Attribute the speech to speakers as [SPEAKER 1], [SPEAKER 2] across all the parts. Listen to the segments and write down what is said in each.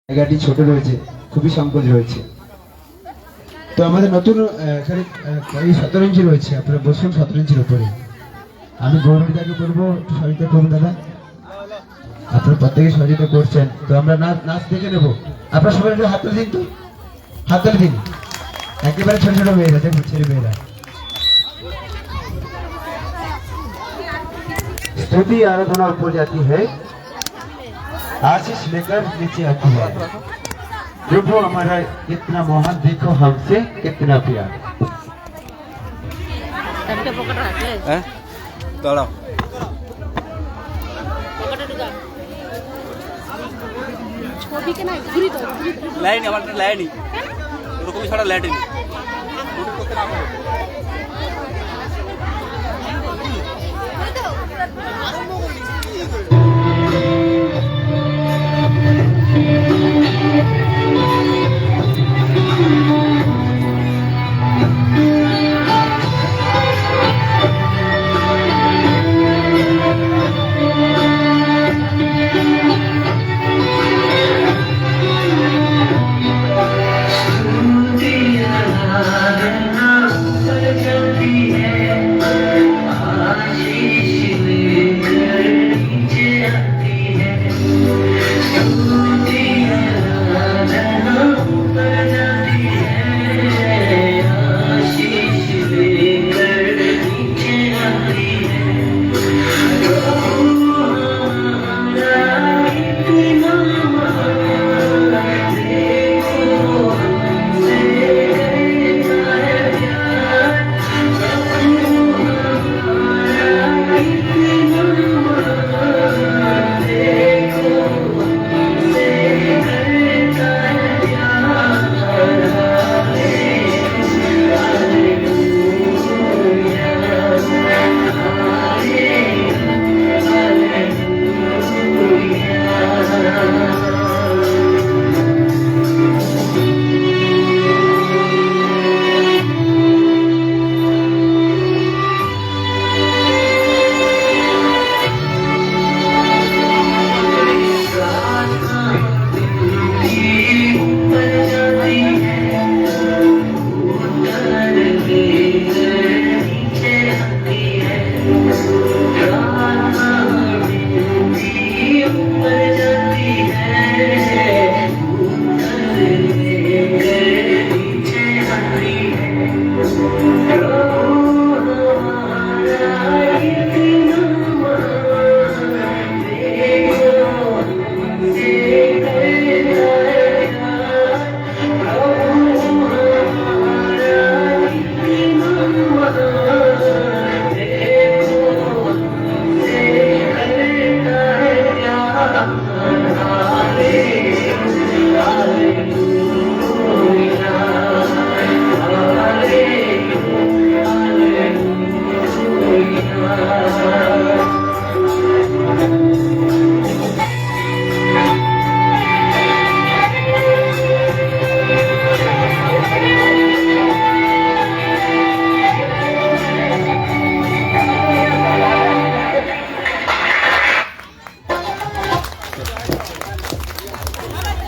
[SPEAKER 1] জায়গাটি ছোট রয়েছে, খুবই সংকোচ রয়েছে। তো আমাদের নতুন এখানে 17 ইঞ্চি রয়েছে, আপনারা বসুন 17 ইঞ্চির উপরে। আমি গৌরীদাকে বলবো একটু সহযোগিতা করুন দাদা, আপনারা প্রত্যেকে সহযোগিতা করছেন। তো আমরা নাচ দেখে নেবো, আপনারা সবাই একটু হাত তুলে দিন, তো হাত তুলে দিন। একেবারে ছোট ছোট মেয়েরা, দেখুন ছেলে মেয়েরা। स्तुति आराधना ऊपर जाती है, आशीष लेकर नीचे आती है। प्रभु हमारा कितना महान, देखो हमसे कितना प्यार।
[SPEAKER 2] লাইন আমার লাইনই ওরকমই ছাড়া লাইট নেই।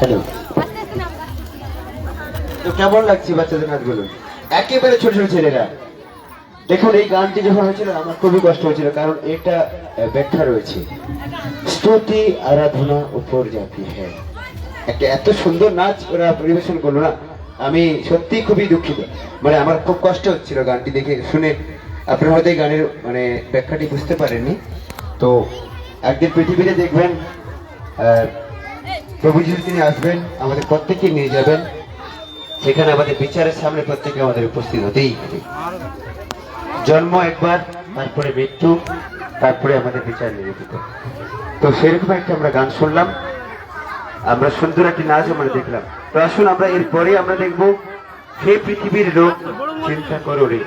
[SPEAKER 1] হ্যালো, তো কেমন লাগছে বাচ্চাদের নাচগুলো? একেবারে ছোট ছোট ছেলেরা। দেখুন, এই গানটি যখন হয়েছিল আমার খুবই কষ্ট হয়েছিল, কারণ এটা ব্যাখ্যা রয়েছে, স্তুতি আরাধনা উপর জাতি হ্যাঁ। একটা এত সুন্দর নাচ ওরা পরিবেশন করলো না, আমি সত্যি খুবই দুঃখিত। মানে আমার খুব কষ্ট হচ্ছিল গানটি দেখে শুনে। আপনারা হয়তো এই গানের মানে ব্যাখ্যাটি বুঝতে পারেননি। তো একদিন পৃথিবীতে দেখবেন প্রভু যিশু তিনি আসবেন, আমাদের প্রত্যেককে নিয়ে যাবেন সেখানে, আমাদের বিচারের সামনে প্রত্যেকে আমাদের উপস্থিত হতেই হবে। জন্ম একবার, তারপরে মৃত্যু, তারপরে আমাদের বিচার নিরূপিত। তো সেরকম একটা আমরা গান শুনলাম, আমরা সুন্দর একটি নাচ আমরা দেখলাম। তো আসুন আমরা এরপরে আমরা দেখব, হে পৃথিবীর লোক চিন্তা করো রে।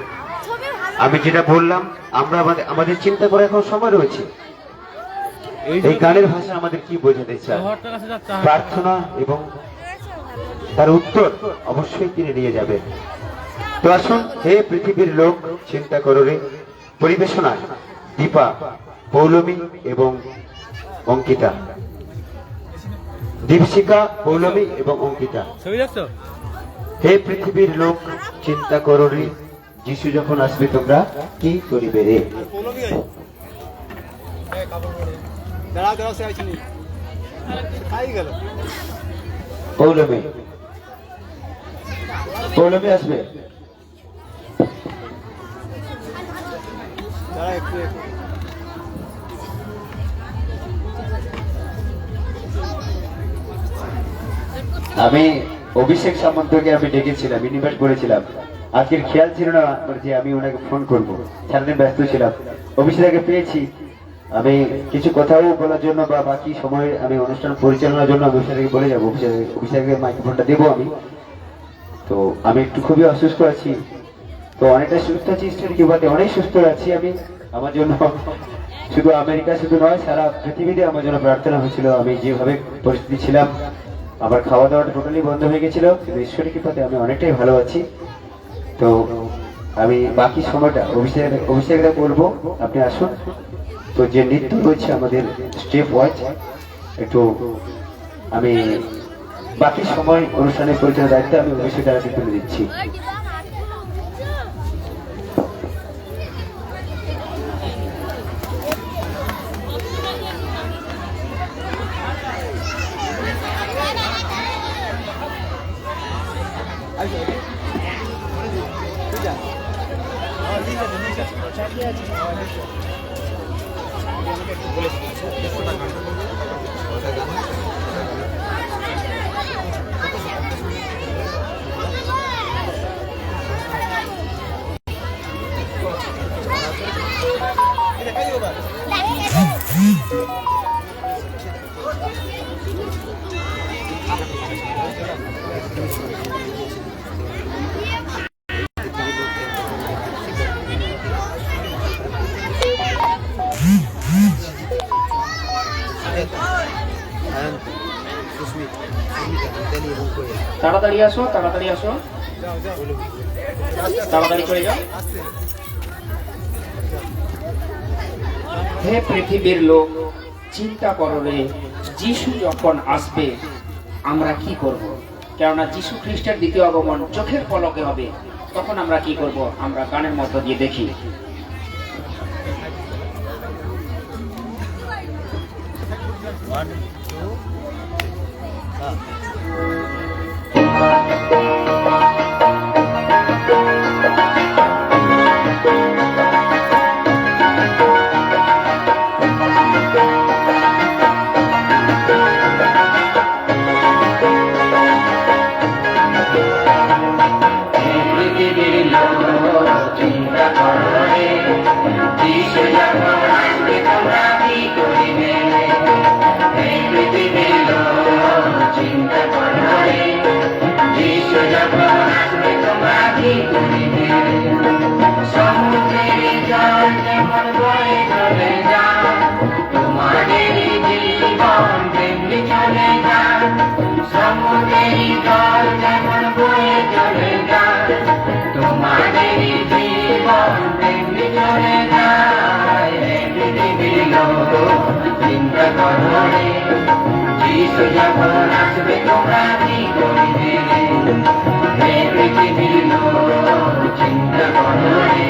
[SPEAKER 1] আমি যেটা বললাম, আমরা আমাদের চিন্তা করার এখন সময় রয়েছে। এই গানের ভাষা আমাদের কি বোঝাতে চায়? প্রার্থনা এবং তার উত্তর অবশ্যই তিনি নিয়ে যাবেন। তো আসুন, হে পৃথিবীর লোক চিন্তা করো রে পরিবেশনায় দীপা, পৌলমী এবং অঙ্কিতা। দীপশিখা, পৌলমী এবং অঙ্কিতা।
[SPEAKER 2] ছবি দেখছো?
[SPEAKER 1] হে পৃথিবীর লোক, চিন্তা করো রে, যিশু যখন আসবে তোমরা কি করিবে রে।
[SPEAKER 2] দাঁড়াও দাঁড়াও, সে আইছি খাই গেল।
[SPEAKER 1] পৌলমী, পৌলমী আসবে।
[SPEAKER 2] দাঁড়া একটু
[SPEAKER 1] আমি অভিষেক সামন্তকে আমি ডেকেছিলাম, ইনভাইট করেছিলাম। আজকের খেয়াল ছিল না যে আমি ওনাকে ফোন করবো, সারাদিন ব্যস্ত ছিলাম। অভিষেককে পেয়েছি, আমি কিছু কথাও বলার জন্য বা বাকি সময় আমি অনুষ্ঠান পরিচালনার জন্য অভিষেককে বলে যাবো। অভিষেকের মাইক্রোফোনটা দেবো আমি। তো আমি একটু খুবই অসুস্থ আছি, তো অনেকটা সুস্থ আছি, কিভাবে অনেক সুস্থ আছি আমি। আমার জন্য শুধু আমেরিকা শুধু নয়, সারা পৃথিবীতে আমার জন্য প্রার্থনা হয়েছিল। আমি যেভাবে পরিস্থিতি ছিলাম, আমার খাওয়া দাওয়াটা টোটালি বন্ধ হয়ে গেছিল, কিন্তু ঈশ্বরের কৃপাতে আমি অনেকটাই ভালো আছি। তো আমি বাকি সময়টা অভিষেকটা করবো, আপনি আসুন। তো যে নৃত্য রয়েছে আমাদের স্টেপ ওয়াইজ, একটু আমি বাকি সময় অনুষ্ঠানের পরিচালনার দায়িত্বে আমি অভিষেক দ্বারা তুলে দিচ্ছি।
[SPEAKER 3] তাড়াতাড়ি আসো, তাড়াতাড়ি আসো, তাড়াতাড়ি চলে যাও। হে পৃথিবীর লোক, চিন্তা করো রে, যিশু যখন আসবে আমরা কি করব। কেননা যিশু খ্রিস্টের দ্বিতীয় আগমন চোখের পলকে হবে, তখন আমরা কি করব আমরা গানের মধ্য দিয়ে দেখি। যিশু যখন আসবে তোমরা কি করিবে, হে পৃথিবীর লোক চিন্তা করো রে,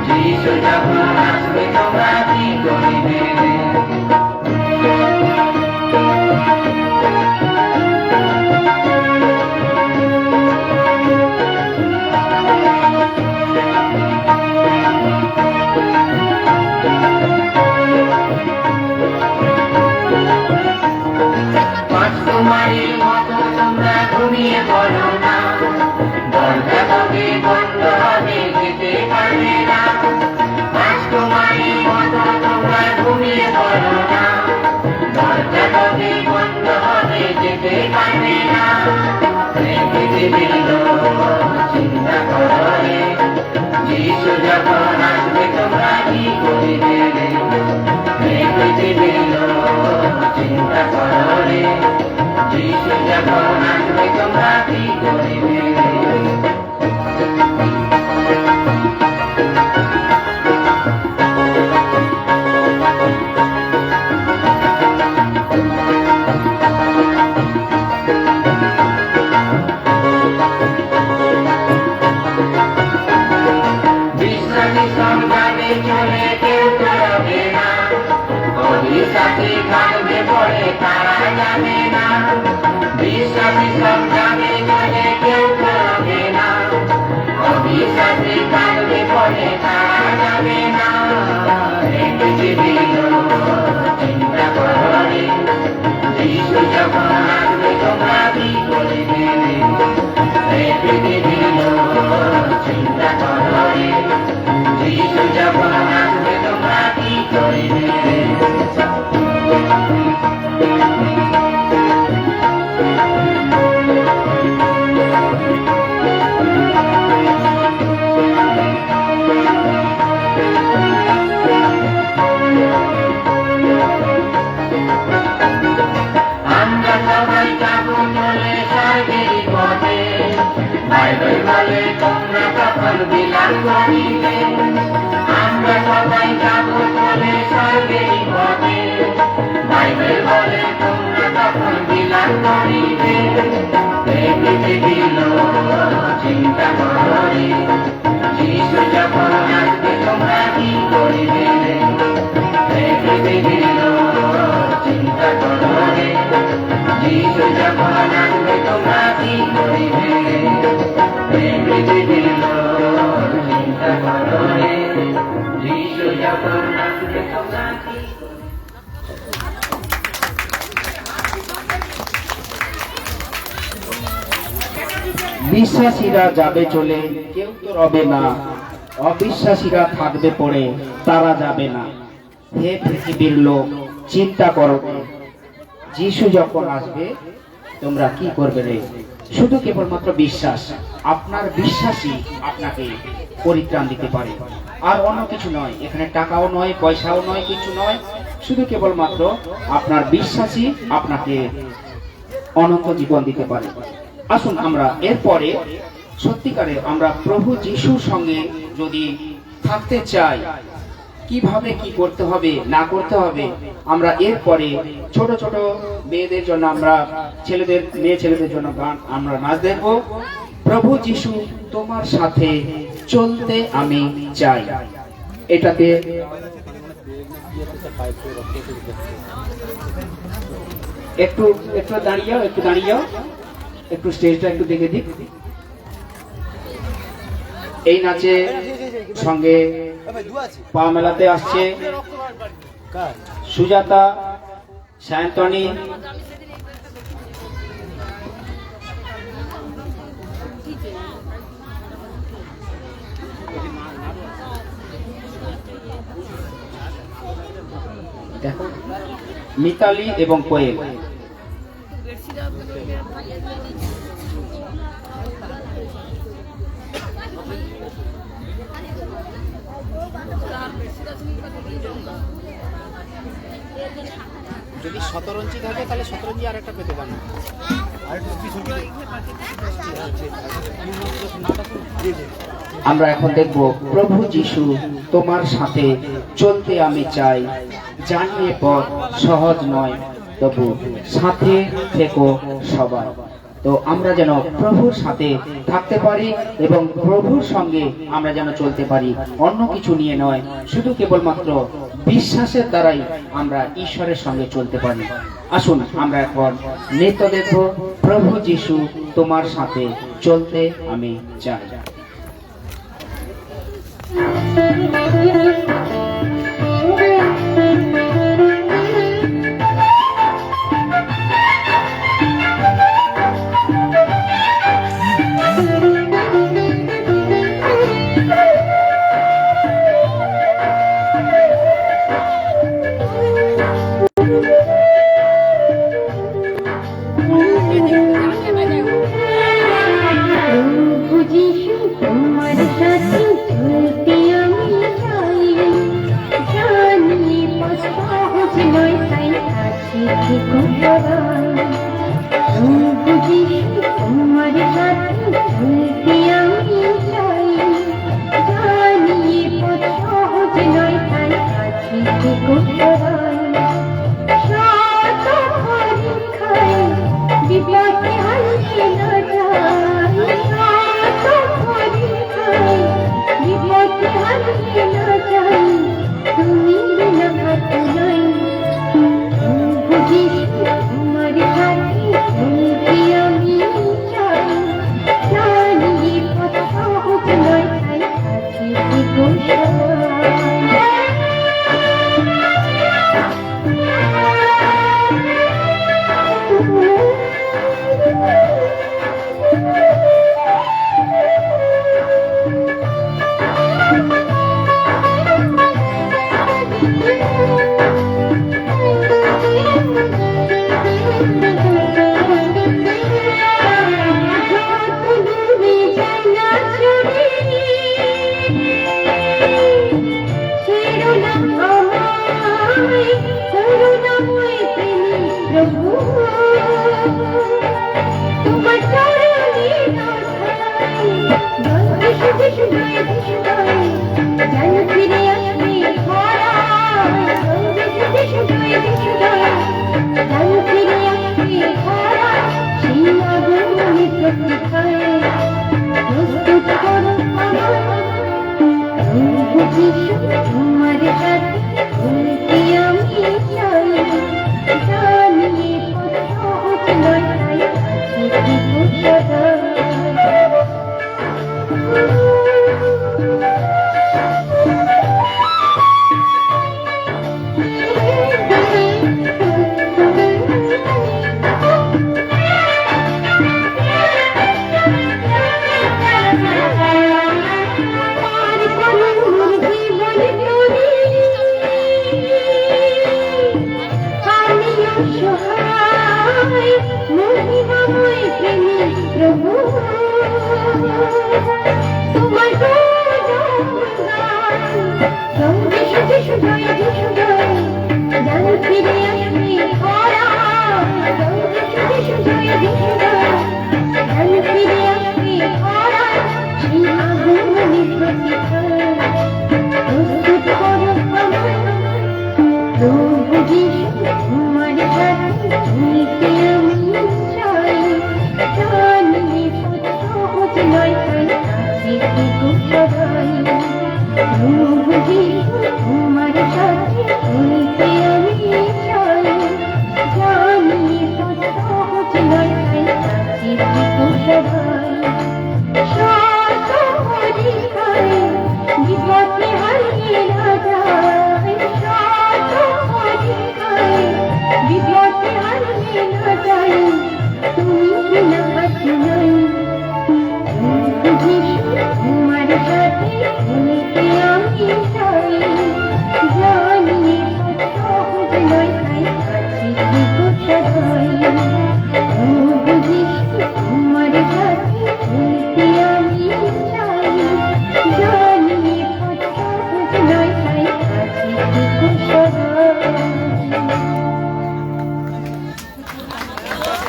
[SPEAKER 3] যিশু যখন আসবে তোমরা কি করিবে। রাজকুমারীর মতো তোমরা ঘুমিয়ে পড়ো না, দরজা কবে বন্ধ হবে যেতে পারবে না। রাজকুমারীর মতো তোমরা ঘুমিয়ে পড়ো না, দরজা কবে বন্ধ হবে যেতে পারবে না। পৃথিবীর লোক চিন্তা করো রে, যিশু যখন আসবে তোমরা কি করিবে। পৃথিবীর লোক চিন্তা করো রে, যিশু যখন আসবে তোমরা কি করিবে। অবিশ্বাসী সব যাবে চলে কেউ করবে না অবিশ্বাসী থাকবে পরে তারা যাবে না এই পৃথিবীর চিন্তা করে যিশু যখন আসবে তোমরা কি করবে এই পৃথিবীর চিন্তা করে যিশু যখন আসবে তোমরা কি করবে আমরা সবাই যাবো চলে স্বর্গের পথে বাইবেল বলে তোমরা তখন বিলাস করিবে আমরা সবাই যাবো চলে স্বর্গের পথে বাইবেল বলে তোমরা তখন বিলাস করিবে এই পৃথিবীর চিন্তা করে যিশু যখন আসবে তোমরা কি করিবে এই পৃথিবীর চিন্তা করে যিশু যখন আসবে তোমরা কি করিবে এই পৃথিবীর চিন্তা করে যিশু যখন আসবে তোমরা কি বিশ্বাসীরা যাবে চলে কেউ তো রবে না অবিশ্বাসীরা থাকবে পড়ে তারা যাবে না হে পৃথিবীর লোক চিন্তা করো যিশু যখন আসবে তোমরা কি করবে রে শুধু কেবলমাত্র বিশ্বাস আপনার বিশ্বাসই আপনাকে পরিত্রাণ দিতে পারে আর অন্য কিছু নয় এখানে টাকাও নয় পয়সাও নয় কিছু নয় শুধু কেবলমাত্র আপনার বিশ্বাসই আপনাকে অনন্ত জীবন দিতে পারে আসুন আমরা এরপরে সত্যিকারে আমরা প্রভু যিশুর সঙ্গে যদি থাকতে চাই কিভাবে কি করতে হবে না করতে হবে আমরা এরপরে ছোট ছোট মেয়েদের জন্য আমরা মেয়ে ছেলেদের জন্য গান আমরা নাচ দেখব প্রভু যিশু তোমার সাথে চলতে আমি চাই এটাতে একটু একটু দাঁড়িয়ে একটু স্টেজটা একটু দেখে দিক এই নাচে সঙ্গে পা মেলাতে আসছে সুজাতা সায়ন্তনী দেখো মিতালি এবং কোয়েল
[SPEAKER 4] যদি শতরঞ্জি থাকে তাহলে শতরঞ্জি আর একটা পেতে পারেন
[SPEAKER 3] আমরা এখন দেখব প্রভু যিশু তোমার সাথে চলতে আমি চাই জানিয়ে পথ সহজ নয় তবু সাথে থেকো সবাই তো আমরা যেন প্রভুর সাথে থাকতে পারি এবং প্রভুর সঙ্গে আমরা যেন চলতে পারি অন্য কিছু নিয়ে নয় শুধু কেবলমাত্র বিশ্বাসের দ্বারাই আমরা ঈশ্বরের সঙ্গে চলতে পারি আসুন আমরা এখন নৃত্য দেখব প্রভু যিশু তোমার সাথে চলতে আমি চাই
[SPEAKER 5] Biblioteca তোমার সঙ্গে সুখে সুজয় সুজয় জান ফিরে আসবে খরা সঙ্গে সুখে সুজয় সুজয় জান ফিরে আসবে খরা সেই আগুনের প্রতিফল প্রস্তুত করো প্রভু যিশু তোমার সাথে নিতে আমি চাই জানি সহজ নয় তাই কাছে থেকো সবাই প্রভু যিশু তোমার সাথে নিতে আমি চাই জানি সহজ নয় তাই কাছে থেকো সবাই বিপদে হারিয়ে না যায় বিপদে হারিয়ে না যায় তুমি না বাঁচি নাই তোমার সাথে নিতে আমি চাই জানি সহজ নয় তাই কাছে থেকো সবাই তোমার সাথে নিতে আমি চাই জানি সহজ নয় তাই কাছে থেকো সবাই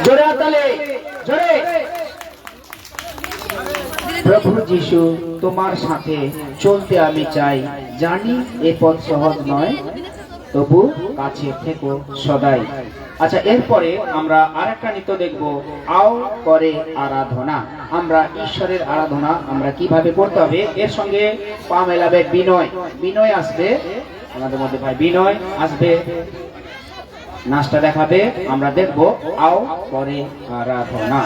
[SPEAKER 3] জোরে হাততালি, জোরে। প্রভু যিশু তোমার সাথে চলতে আমি চাই জানি এ পথ সহজ নয় তবু কাছে থেকো সদাই। আচ্ছা, এরপরে আমরা আরেকটা নৃত্য দেখবো, আও করে আরাধনা। আমরা ঈশ্বরের আরাধনা আমরা কিভাবে করতে হবে, এর সঙ্গে পা মেলাবে বিনয়। বিনয় আসবে আমাদের মধ্যে, ভাই বিনয় আসবে, নাচটা দেখাবে। আমরা দেখবো আও করে আরাধনা।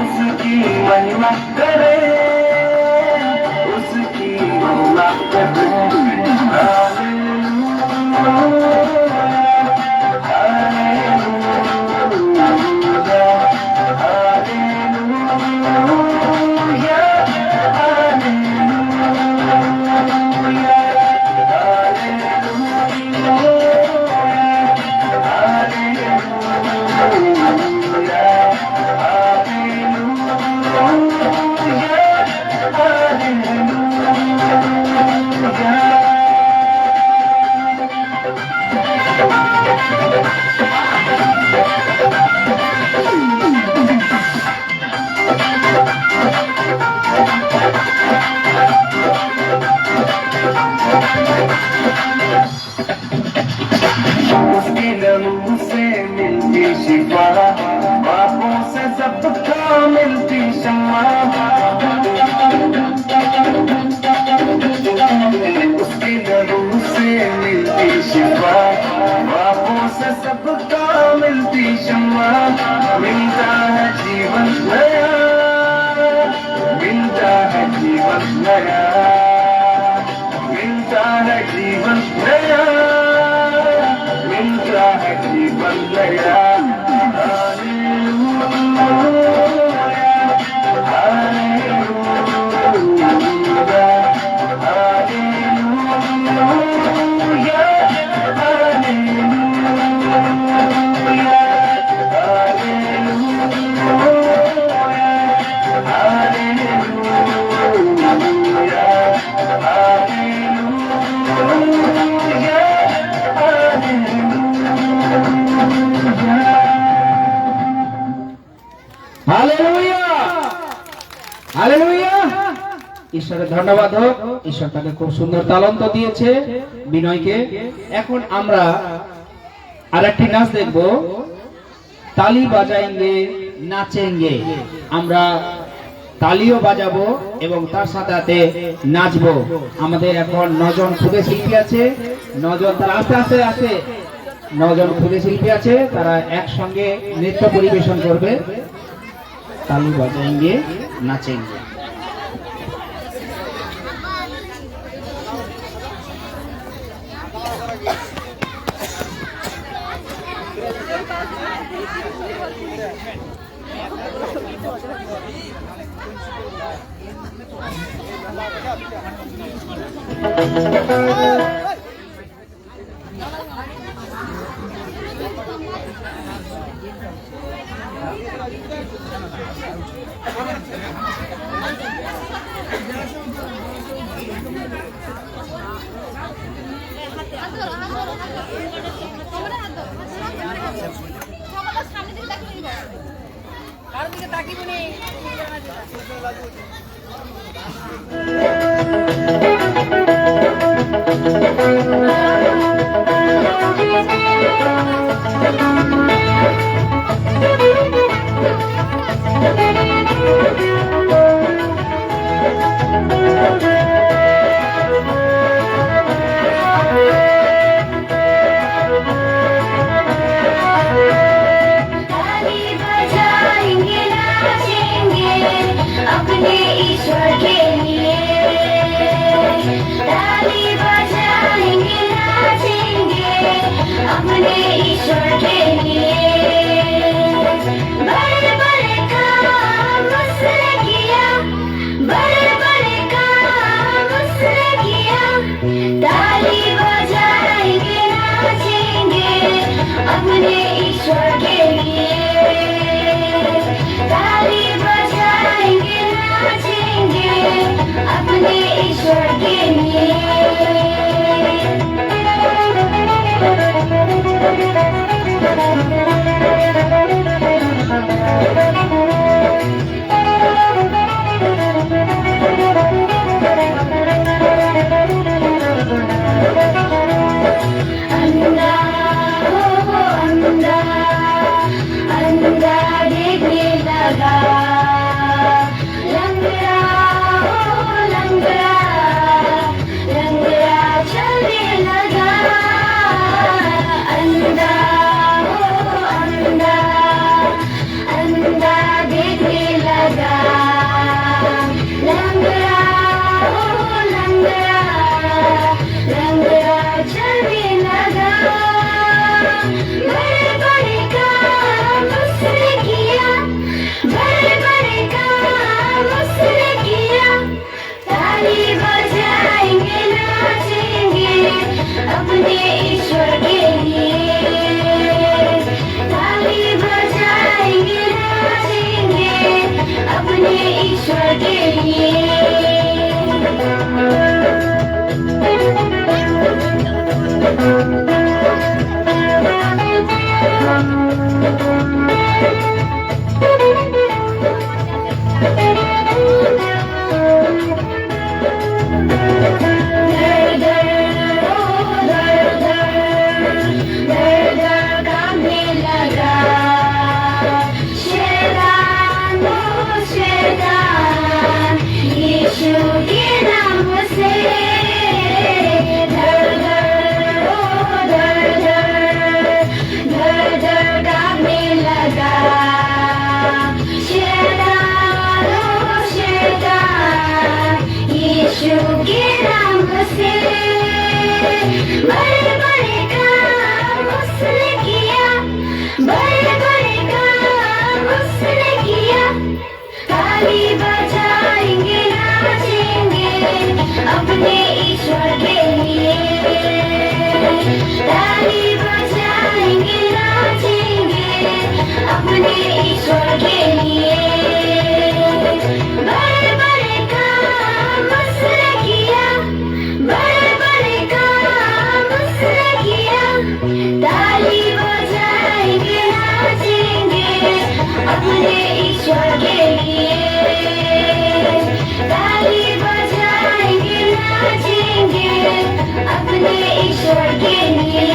[SPEAKER 6] उसकी महिमा करे मिलती शम्मा उसकी नरूह से मिलती शिफा बाहों से सबका मिलती शम्मा मिलता है जीवन नया मिलता है जीवन नया मिलता है जीवन नया मिलता है जीवन नया
[SPEAKER 3] ঈশ্বরের ধন্যবাদ হোক। ঈশ্বর তাকে খুব সুন্দর তালন্ত দিয়েছে বিনয়কে। এখন আমরা আরেকটি নাচ দেখব, তালি বাজাएंगे নাচেंगे। আমরা তালিও বাজাবো এবং তার সাথে সাথে নাচবো। আমাদের এখন 9 জন খুদে শিল্পী আছে, 9 জন, তারা আস্তে আস্তে আস্তে 9 জন খুদে শিল্পী আছে, তারা একসঙ্গে নৃত্য পরিবেশন করবে। তালি বাজাएंगे নাচेंगे।
[SPEAKER 5] अपने ईश्वर के लिए ताली बजाएंगे नाचेंगे अपने ईश्वर के लिए बड़े बड़े काम उसने किया बड़े बड़े काम उसने किया ताली बजाएंगे नाचेंगे अपने ईश्वर के लिए ताली बजाएंगे नाचेंगे अपने ईश्वर के लिए अंधा हो अंधा अंधा देखने लगा लंगड़ा हो लंगड़ा लंगड़ा चलने लगा अंधा हो अंधा अंधा देखने लगा लंगड़ा हो लंगड़ा लंगड़ा चलने लगा बड़े बड़े काम उसने किया बड़े बड़े काम उसने किया ताली बजाएंगे नाचेंगे अपने ईश्वर के लिए ताली बजाएंगे नाचेंगे अपने ईश्वर के लिए कांपने लगा शैतान ताली बजाएंगे नाचेंगे अपने ईश्वर के लिए ताली बजाएंगे नाचेंगे अपने ईश्वर के लिए बड़े बड़े काम उसने किया बड़े बड़े काम उसने किया ताली बजाएंगे नाचेंगे अपने ईश्वर के लिए ताली बजाएंगे नाचेंगे अपने ईश्वर के लिए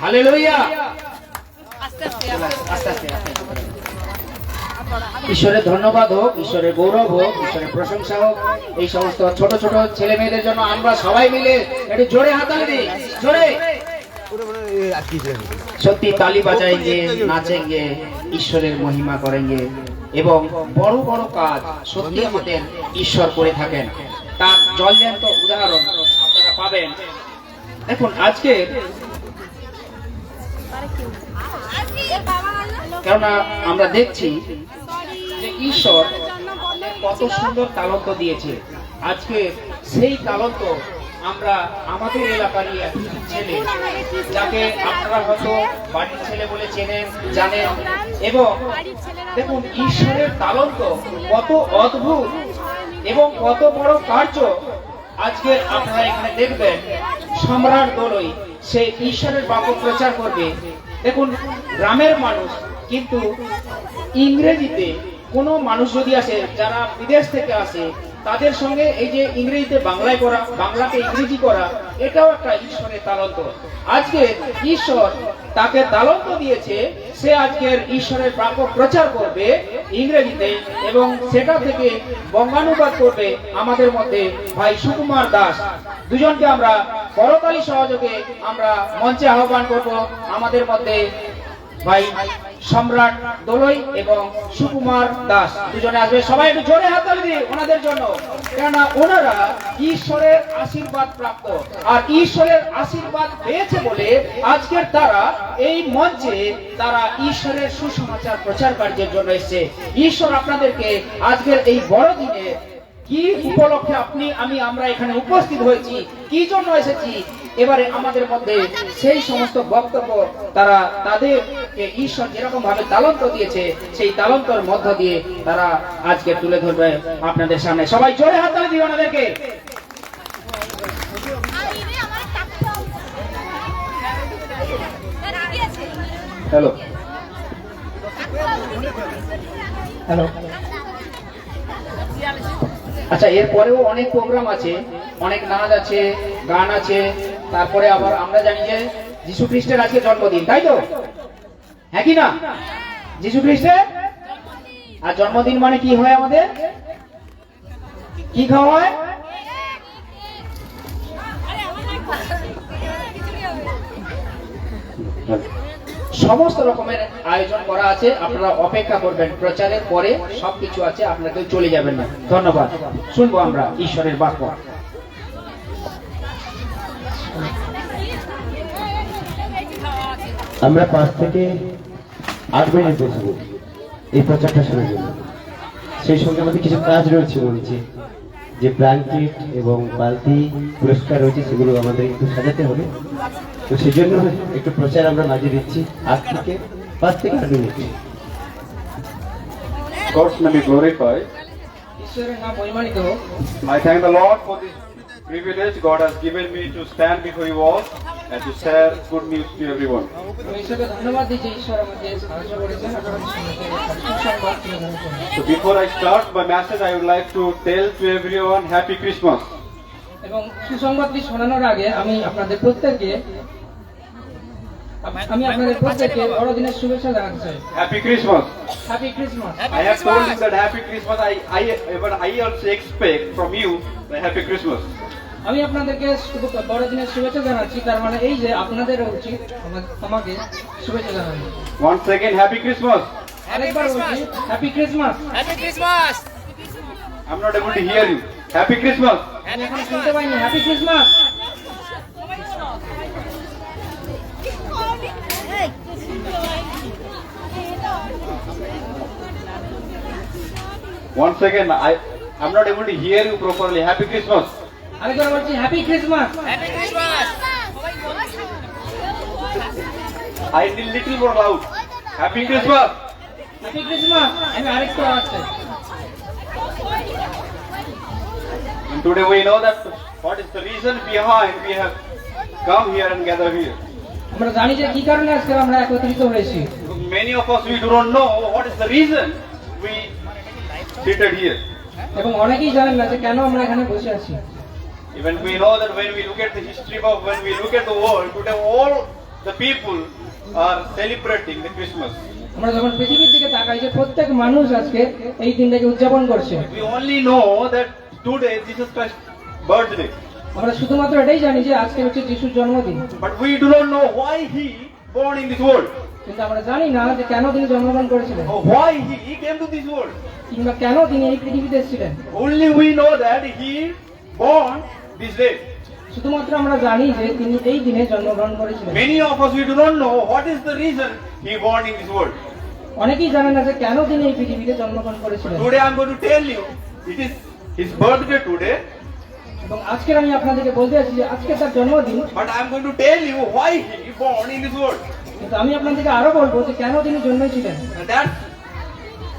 [SPEAKER 3] হালেলুয়া। ঈশ্বরের ধন্যবাদ হোক, ঈশ্বরের গৌরব হোক, ঈশ্বরের প্রশংসা হোক। এই সমস্ত ছোট ছোট ছেলে মেয়েদের জন্য আমরা সবাই মিলে একটু জোরে হাততালি দিই, জোরে। সত্যি তালি বাজাएंगे নাচেंगे ঈশ্বরের মহিমা করেंगे এবং বড় বড় কাজ সত্যি আমাদের ঈশ্বর করে থাকেন। তার জলজ্যান্ত উদাহরণ আপনারা পাবেন। দেখুন আজকে কেননা আমরা দেখছি যে ঈশ্বর কত সুন্দর তালন্ত দিয়েছে। আজকে সেই তালন্ত আমরা আমাদের এলাকারই এক ছেলে যাকে আপনারা হয়তো বাড়ির ছেলে বলে চেনেন জানেন এবং দেখুন ঈশ্বরের তালন্ত কত অদ্ভুত এবং কত বড় কার্য আজকে আপনারা এখানে দেখবেন। সম্রাট দোলই সে ঈশ্বরের বাক্য প্রচার করবে। দেখুন গ্রামের মানুষ কিন্তু ইংরেজিতে কোনো মানুষ যদি আসে যারা বিদেশ থেকে আসে তাদের সঙ্গে এই যে ইংরেজিতে বাংলায় করা বাংলাকে ইংরেজি করা এটাও একটা ঈশ্বরের তালন্ত। আজকে ঈশ্বর তাকে তালন্ত দিয়েছে, সে আজকের ঈশ্বরের বাক্য প্রচার করবে ইংরেজিতে এবং সেটা থেকে বঙ্গানুবাদ করবে আমাদের মধ্যে ভাই সুকুমার দাস। দুজনকে আমরা করতালি সহযোগে আমরা মঞ্চে আহ্বান করব। আমাদের মধ্যে ভাই সম্রাট দোলই এবং সুকুমার দাস দুজনে আসবে। সবাই একটু জোরে হাততালি দিই ওনাদের জন্য, কেননা ওনারা ঈশ্বরের আশীর্বাদ প্রাপ্ত আর ঈশ্বরের আশীর্বাদ পেয়েছে বলে আজকের তারা এই মঞ্চে তারা ঈশ্বরের সুসমাচার প্রচার কার্যের জন্য এসেছে। ঈশ্বর আপনাদেরকে আজকের এই বড়দিনে কি উপলক্ষে আমরা এখানে উপস্থিত হয়েছি, কি জন্য এসেছি, এবারে আমাদের মধ্যে সেই সমস্ত বক্তব্য তারা তাদেরকে ঈশ্বর যেরকম ভাবে তালন্ত দিয়েছে সেই তালন্তর মধ্য দিয়ে তারা আজকে তুলে ধরবে আপনাদের সামনে। সবাই জোরে হাততালি দিই ওনাদেরকে। Hello hello. আচ্ছা, এরপরেও অনেক প্রোগ্রাম আছে, অনেক নাচ আছে, গান আছে। তারপরে আবার আমরা জানি যে যীশু খ্রিস্টের আজকে জন্মদিন, তাই তো? হ্যাঁ কি না? যীশু খ্রিস্টের আর জন্মদিন মানে কি হয়? আমাদের কি খাওয়া হয়? সমস্ত রকমের আয়োজন করা আছে, আপনারা অপেক্ষা করবেন। প্রচারের পরে সবকিছু আছে, আপনারা কেউ চলে যাবেন না। ধন্যবাদ। শুনবো আমরা ঈশ্বরের বাক্য।
[SPEAKER 1] আমরা 5 থেকে 8 মিনিট বসবো এই প্রচারটা শোনার জন্য। সেই সঙ্গে আমাদের কিছু কাজ রয়েছে, বলছি যে ব্ল্যাঙ্কেট এবং বালতি পুরস্কার রয়েছে, সেগুলো আমাদের একটু সাজাতে হবে। তো সেই জন্য একটু প্রচার আমরা মাঝে দিচ্ছি 5 থেকে 8 minute.
[SPEAKER 7] God's name be glorified.
[SPEAKER 3] ঈশ্বরের নাম মহিমান্বিত হোক।
[SPEAKER 7] I thank the Lord for this privilege God has given me to stand before you all and to share good news to everyone.
[SPEAKER 3] ঈশ্বরকে ধন্যবাদ দিচ্ছি, ঈশ্বর আমাকে সাহায্য করেছেন আপনাদের সঙ্গে সুসংবাদ তুলে ধরার জন্য।
[SPEAKER 7] So before I start my message, I would like to tell to everyone Happy Christmas.
[SPEAKER 3] এবং সুসংবাদটি শোনানোর আগে আমি আপনাদের প্রত্যেককে বড়দিনের শুভেচ্ছা জানাতে চাই।
[SPEAKER 7] Happy Christmas.
[SPEAKER 3] Happy Christmas.
[SPEAKER 7] I have told you that Happy Christmas. I also expect from you the Happy Christmas.
[SPEAKER 3] আমি আপনাদেরকে বড়দিনের শুভেচ্ছা জানাচ্ছি, তার মানে এই যে আপনাদেরও উচিত আমাকে শুভেচ্ছা জানানো।
[SPEAKER 7] Once again, Happy Christmas.
[SPEAKER 3] আরেকবার বলছি, happy Christmas.
[SPEAKER 4] Happy Christmas.
[SPEAKER 7] I'm not able to hear you. Happy Christmas.
[SPEAKER 3] আমি এখন শুনতে পাইনি। Happy Christmas.
[SPEAKER 7] Once again, I'm not able to hear you properly. Happy Christmas.
[SPEAKER 3] আরেকবার বলছি happy Christmas.
[SPEAKER 7] I need little more loud. Happy Christmas.
[SPEAKER 3] Happy Christmas. আমি আরেকটু আওয়াজ চাই।
[SPEAKER 7] And today we know that what is the reason behind we have come here and gathered here.
[SPEAKER 3] আমরা জানি যে কি কারণে আজকে আমরা একত্রিত হয়েছি।
[SPEAKER 7] Many of us we do not know what is the reason we seated here.
[SPEAKER 3] এবং অনেকেই জানেন না যে কেন আমরা এখানে বসে আছি।
[SPEAKER 7] Even we know that when we look at the history of when we look at the world today, all the people are celebrating the Christmas.
[SPEAKER 3] আমরা যখন পৃথিবীর দিকে তাকাই যে প্রত্যেক মানুষ আজকে এই দিনটাকে উদযাপন করছে।
[SPEAKER 7] We only know that today Jesus Christ's birthday,
[SPEAKER 3] আমরা শুধুমাত্র এটাই জানি যে আজকে হচ্ছে যিশুর জন্মদিন,
[SPEAKER 7] but we do not know why he born in this world
[SPEAKER 3] কিন্তু আমরা জানি না যে কেন তিনি জন্মগ্রহণ করেছিলেন
[SPEAKER 7] or why he came to this world.
[SPEAKER 3] কিংবা কেন তিনি এই পৃথিবীতে এসেছিলেন।
[SPEAKER 7] Only we know that he born this day.
[SPEAKER 3] শুধুমাত্র আমরা জানি যে তিনি এই দিনে জন্মগ্রহণ করেছিলেন।
[SPEAKER 7] Many of us we do not know what is the reason he born in this world.
[SPEAKER 3] অনেকেই জানেন না যে কেন তিনি এই পৃথিবীতে জন্মগ্রহণ করেছিলেন।
[SPEAKER 7] Today I am going to tell you it is his birthday today,
[SPEAKER 3] এবং আজকের আমি আপনাদেরকে বলতে চাচ্ছি যে আজকে তার জন্মদিন,
[SPEAKER 7] but I am going to tell you why he born in this world.
[SPEAKER 3] কিন্তু আমি আপনাদেরকে আরো বলবো যে কেন তিনি জন্মেছিলেন
[SPEAKER 7] And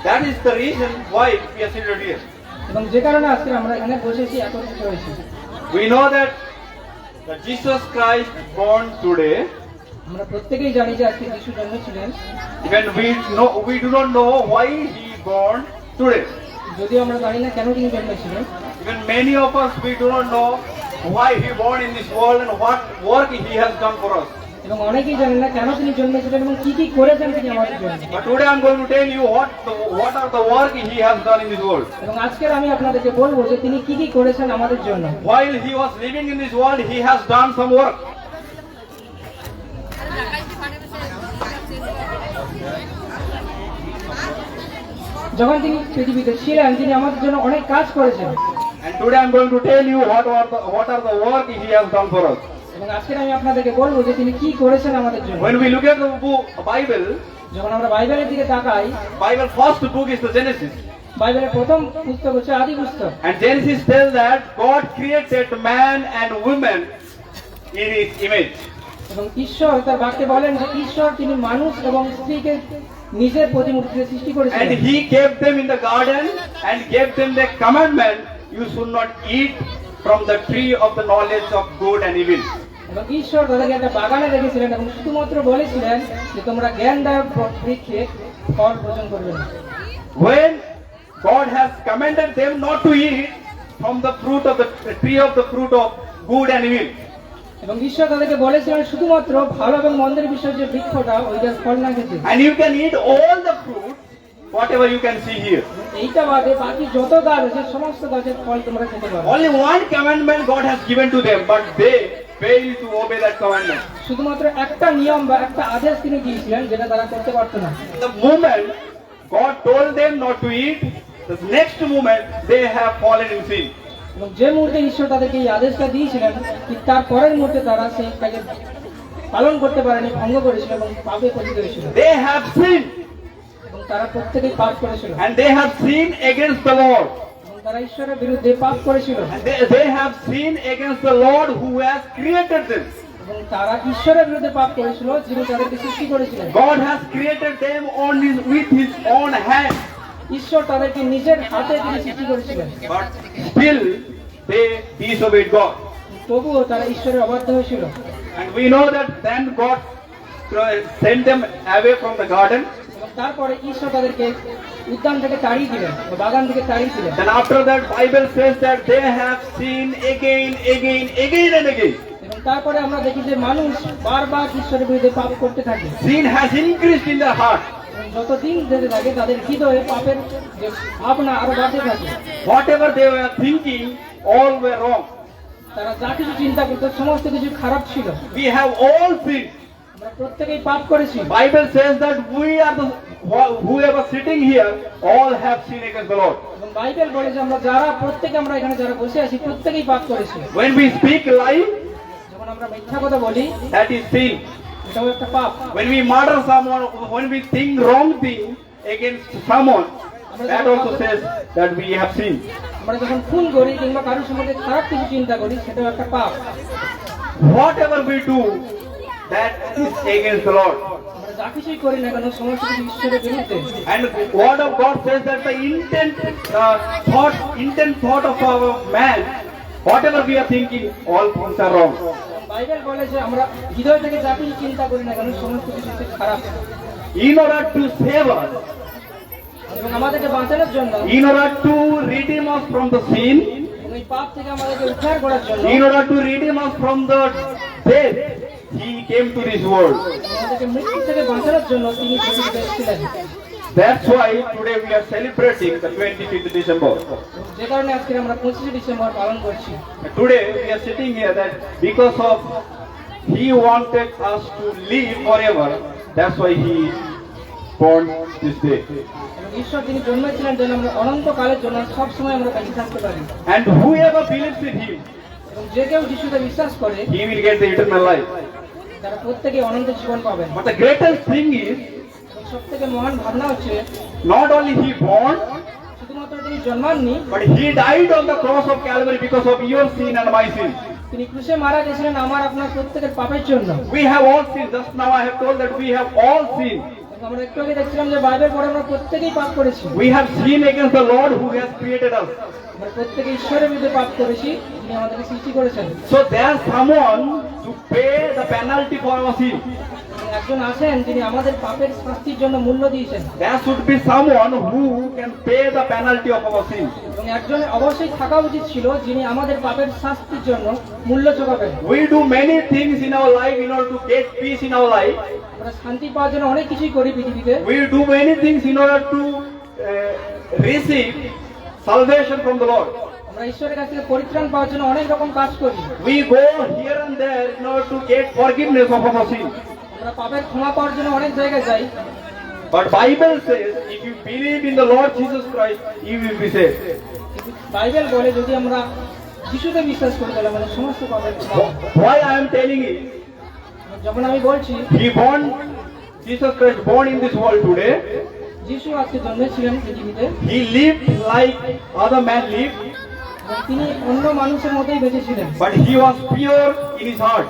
[SPEAKER 7] that is the reason why we are seated here.
[SPEAKER 3] এবং যে কারণে আজকে আমরা এখানে বসেছি, একত্রিত হয়েছি।
[SPEAKER 7] We know that Jesus Christ born today.
[SPEAKER 3] আমরা প্রত্যেকেই জানি যে আজকে যিশু জন্মেছিলেন,
[SPEAKER 7] Even we do not know why he born today.
[SPEAKER 3] যদিও আমরা জানি না কেন তিনি জন্মেছিলেন।
[SPEAKER 7] Even many of us we do not know why he born in this world and what work he has done for us.
[SPEAKER 3] এবং অনেকেই জানেন না কেন তিনি জন্মেছিলেন এবং কি কি করেছেন তিনি আমাদের জন্য।
[SPEAKER 7] But today I am going to tell you what are the work he has done in this world.
[SPEAKER 3] এবং আজকের আমি আপনাদেরকে বলবো যে তিনি কি কি করেছেন আমাদের জন্য।
[SPEAKER 7] While he was living in this world, he has done some work.
[SPEAKER 3] যখন তিনি পৃথিবীতে ছিলেন তিনি আমাদের জন্য অনেক কাজ করেছেন।
[SPEAKER 7] And today I am going to tell you what are the work he has done for us.
[SPEAKER 3] এবং আজকের আমি আপনাদেরকে বলবো যে তিনি কি করেছেন আমাদের জন্য।
[SPEAKER 7] When we look at the Bible,
[SPEAKER 3] যখন আমরা বাইবেলের দিকে তাকাই,
[SPEAKER 7] Bible first book is the Genesis.
[SPEAKER 3] বাইবেলের প্রথম পুস্তক হচ্ছে আদি পুস্তক।
[SPEAKER 7] And Genesis tells that God created man and woman in his image.
[SPEAKER 3] এবং ঈশ্বর তার বাক্যে বলেন যে ঈশ্বর তিনি মানুষ এবং স্ত্রীকে নিজের প্রতিমূর্তিতে সৃষ্টি
[SPEAKER 7] And
[SPEAKER 3] করেছিলেন।
[SPEAKER 7] he kept them in the garden and gave them the commandment, you should not eat from the tree of the knowledge of good and evil.
[SPEAKER 3] এবং ঈশ্বর তাদেরকে একটা বাগানে রেখেছিলেন এবং শুধুমাত্র বলেছিলেন যে তোমরা জ্ঞানদায়ক বৃক্ষে ফল ভোজন করবে না।
[SPEAKER 7] When God has commanded them not to eat from the fruit of the tree of the fruit of good and evil.
[SPEAKER 3] এবং ঈশ্বর তাদেরকে বলেছিলেন শুধুমাত্র ভালো এবং মন্দের বিষয় যে বৃক্ষটা ওইটার ফল না খেতে।
[SPEAKER 7] And you can eat all the fruit, whatever you can see here.
[SPEAKER 3] এইটা বাদে বাকি যত গাছ আছে সমস্ত গাছের ফল তোমরা খেতে পারো।
[SPEAKER 7] Only one commandment God has given to them, but they failed to obey that commandment.
[SPEAKER 3] শুধুমাত্র একটা নিয়ম বা একটা আদেশ তিনি দিয়েছিলেন যেটা তারা করতে পারতো না।
[SPEAKER 7] The moment God told them not to eat, the next moment they have fallen in sin.
[SPEAKER 3] এবং যে মুহূর্তে ঈশ্বর তাদেরকে এই আদেশটা দিয়েছিলেন ঠিক তার পরের মুহূর্তে তারা সেই কাজে পালন করতে পারেনি, ভঙ্গ করেছিল এবং পাপে পতিত হয়েছিল।
[SPEAKER 7] They have sinned
[SPEAKER 3] এবং তারা প্রত্যেকেই পাপ করেছিল
[SPEAKER 7] and they have sinned against the Lord.
[SPEAKER 3] এবং তারা ঈশ্বরের বিরুদ্ধে পাপ করেছিল
[SPEAKER 7] And they have sinned against the Lord who has created them.
[SPEAKER 3] এবং তারা ঈশ্বরের বিরুদ্ধে পাপ করেছিল যিনি তাদেরকে সৃষ্টি করেছিলেন।
[SPEAKER 7] God has created them with his own hand,
[SPEAKER 3] ঈশ্বর তাদেরকে নিজের হাতে তিনি সৃষ্টি করেছিলেন,
[SPEAKER 7] but still they disobeyed God.
[SPEAKER 3] তবুও তারা ঈশ্বরের অবাধ্য হয়েছিল।
[SPEAKER 7] And we know that then God sent them away from the garden.
[SPEAKER 3] এবং তারপরে ঈশ্বর তাদেরকে উদ্যান থেকে তাড়িয়ে দিলেন, বাগান থেকে তাড়িয়ে দিলেন।
[SPEAKER 7] Then after that Bible says that they have sinned again and again.
[SPEAKER 3] এবং তারপরে আমরা দেখি যে মানুষ বারবার ঈশ্বরের বিরুদ্ধে পাপ করতে থাকে।
[SPEAKER 7] Sin has increased in their heart.
[SPEAKER 3] এবং যত দিন যেতে থাকে তাদের হৃদয়ে পাপের যে ভাবনা আরো বাড়তে থাকে।
[SPEAKER 7] Whatever they were thinking, all were wrong.
[SPEAKER 3] তারা যা কিছু চিন্তা করতো সমস্ত কিছু খারাপ ছিল।
[SPEAKER 7] We have all sinned.
[SPEAKER 3] আমরা প্রত্যেকেই পাপ করেছি।
[SPEAKER 7] Bible says that we are whoever sitting here, all have sinned against the Lord.
[SPEAKER 3] এবং বাইবেল বলে যে আমরা আমরা এখানে যারা বসে আছি প্রত্যেকেই পাপ করেছি।
[SPEAKER 7] When we speak lie,
[SPEAKER 3] যখন আমরা মিথ্যা কথা বলি
[SPEAKER 7] that is sin.
[SPEAKER 3] এটাও একটা পাপ।
[SPEAKER 7] When we murder someone, when we think wrong thing against someone, That also says that we have sinned.
[SPEAKER 4] আমরা যখন খুন করি কিংবা কারোর সম্পর্কে খারাপ কিছু চিন্তা করি সেটাও একটা পাপ।
[SPEAKER 7] Whatever we do, that is against the Lord.
[SPEAKER 4] আমরা যা কিছুই করি না কেন সমস্ত কিছু ঈশ্বরের বিরুদ্ধে।
[SPEAKER 7] And the word of God says that the intent thought of our man, whatever we are thinking, all things are wrong.
[SPEAKER 4] Bible বলে যে আমরা হৃদয় থেকে যা কিছু চিন্তা করি না কেন সমস্ত কিছু হচ্ছে খারাপ।
[SPEAKER 7] In order to save us,
[SPEAKER 4] এবং আমাদেরকে বাঁচানোর জন্য,
[SPEAKER 7] in order to redeem us from the sin,
[SPEAKER 4] এবং এই পাপ থেকে আমাদেরকে উদ্ধার করার জন্য,
[SPEAKER 7] in order to redeem us from the death, He came to this world.
[SPEAKER 4] আমাদেরকে মৃত্যু থেকে বাঁচানোর জন্য তিনি পৃথিবীতে এসেছিলেন।
[SPEAKER 7] That's why today we are celebrating the 25th December.
[SPEAKER 4] যে কারণে আজকে আমরা 25 ডিসেম্বর পালন করছি।
[SPEAKER 7] Today we are sitting here that because of He wanted us to live forever, that's why He born this day.
[SPEAKER 4] এবং ঈশ্বর তিনি জন্মেছিলেন যেন আমরা অনন্তকালের জন্য সব সময় আমরা বেঁচে থাকতে পারি।
[SPEAKER 7] And whoever believes in Him,
[SPEAKER 4] এবং যে কেউ যিশুতে বিশ্বাস করে
[SPEAKER 7] he will get the eternal life.
[SPEAKER 4] তারা প্রত্যেকে অনন্ত জীবন পাবেন।
[SPEAKER 7] But the greatest thing is,
[SPEAKER 4] সব থেকে মহান ভাবনা হচ্ছে
[SPEAKER 7] not only He born,
[SPEAKER 4] শুধুমাত্র তিনি জন্মাননি,
[SPEAKER 7] but He died on the cross of Calvary because of your sin and my sin.
[SPEAKER 4] তিনি ক্রুশে মারা গেছিলেন আমার আপনার প্রত্যেকের পাপের জন্য।
[SPEAKER 7] We have all sinned. Just now I have told that we have all sinned.
[SPEAKER 4] এবং আমরা একটু আগে দেখছিলাম যে বাইবেল পড়ে আমরা প্রত্যেকেই পাপ করেছি।
[SPEAKER 7] We have sinned against the Lord who has created us.
[SPEAKER 4] আমরা প্রত্যেকে ঈশ্বরের বিরুদ্ধে পাপ করেছি, যিনি আমাদেরকে সৃষ্টি করেছেন।
[SPEAKER 7] So there's someone to pay the penalty for our sin.
[SPEAKER 4] একজন আছেন যিনি আমাদের পাপের শাস্তির জন্য মূল্য দিয়েছেন।
[SPEAKER 7] There should be someone who can pay the penalty of our sin.
[SPEAKER 4] এবং একজন অবশ্যই থাকা উচিত ছিল যিনি আমাদের পাপের শাস্তির জন্য মূল্য চোকাবেন।
[SPEAKER 7] We do many things in our life in order to get peace in our life.
[SPEAKER 4] আমরা শান্তি পাওয়ার জন্য অনেক কিছুই করি পৃথিবীতে।
[SPEAKER 7] We do many things in order to receive salvation from the Lord.
[SPEAKER 4] আমরা ঈশ্বরের কাছ থেকে পরিত্রাণ পাওয়ার জন্য অনেক রকম কাজ করি।
[SPEAKER 7] We go here and there in order to get forgiveness of our sin.
[SPEAKER 4] আমরা পাপের ক্ষমা পাওয়ার জন্য অনেক জায়গায় যাই।
[SPEAKER 7] But Bible says, if you believe in the Lord Jesus Christ, you will be saved.
[SPEAKER 4] কিন্তু বাইবেল বলে যদি আমরা যিশুতে বিশ্বাস করি তাহলে আমাদের সমস্ত পাপের ক্ষমা হবে।
[SPEAKER 7] Why I am telling you?
[SPEAKER 4] যখন আমি বলছি
[SPEAKER 7] He born, Jesus Christ born in this world today.
[SPEAKER 4] যিশু আজকে জন্মেছিলেন পৃথিবীতে,
[SPEAKER 7] He lived like other men lived,
[SPEAKER 4] এবং তিনি অন্য মানুষের মতোই বেঁচেছিলেন।
[SPEAKER 7] but he was pure in his heart.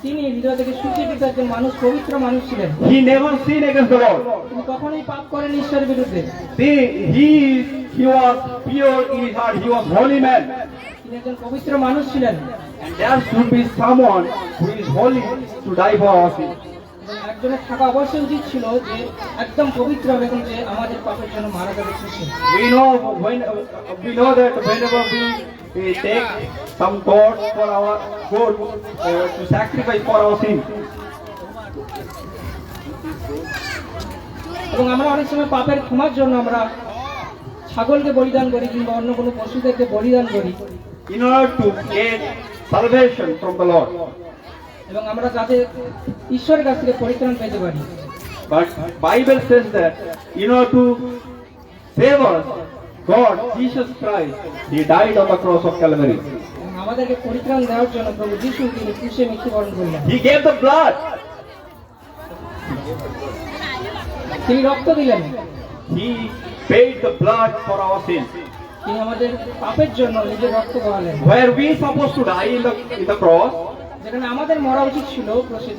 [SPEAKER 4] তিনি হৃদয় থেকে সুচিন্তিত একজন মানুষ, পবিত্র মানুষ ছিলেন।
[SPEAKER 7] He never sinned against the Lord.
[SPEAKER 4] তিনি কখনোই পাপ করেন ঈশ্বরের বিরুদ্ধে।
[SPEAKER 7] He was pure in his heart. He was holy man.
[SPEAKER 4] তিনি একজন পবিত্র মানুষ ছিলেন।
[SPEAKER 7] And there should be someone who is holy to die for our sin.
[SPEAKER 4] এবং একজনের থাকা অবশ্যই উচিত ছিল যে একদম পবিত্র হবে এবং যে আমাদের পাপের জন্য মারা যাবে খুশি।
[SPEAKER 7] We know that whenever we take some goat for our goat to sacrifice for our sin.
[SPEAKER 4] এবং আমরা অনেক সময় পাপের ক্ষমার জন্য আমরা ছাগলকে বলিদান করি কিংবা অন্য কোনো পশুদেরকে বলিদান করি
[SPEAKER 7] In order to get salvation from the Lord.
[SPEAKER 4] এবং আমরা যাতে ঈশ্বরের কাছ থেকে পরিত্রাণ পেতে পারি।
[SPEAKER 7] But Bible says that in order to save us, God, Jesus Christ, He died on the cross of Calvary.
[SPEAKER 4] এবং আমাদেরকে পরিত্রাণ দেওয়ার জন্য প্রভু যিশু তিনি ক্রুশে মৃত্যুবরণ করলেন।
[SPEAKER 7] He gave the blood.
[SPEAKER 4] তিনি রক্ত দিলেন।
[SPEAKER 7] He paid the blood for our sins.
[SPEAKER 4] তিনি আমাদের পাপের জন্য নিজের রক্ত বহালেন।
[SPEAKER 7] Where we supposed to die in the cross,
[SPEAKER 4] যেখানে আমাদের মরা উচিত ছিল ক্রুশে,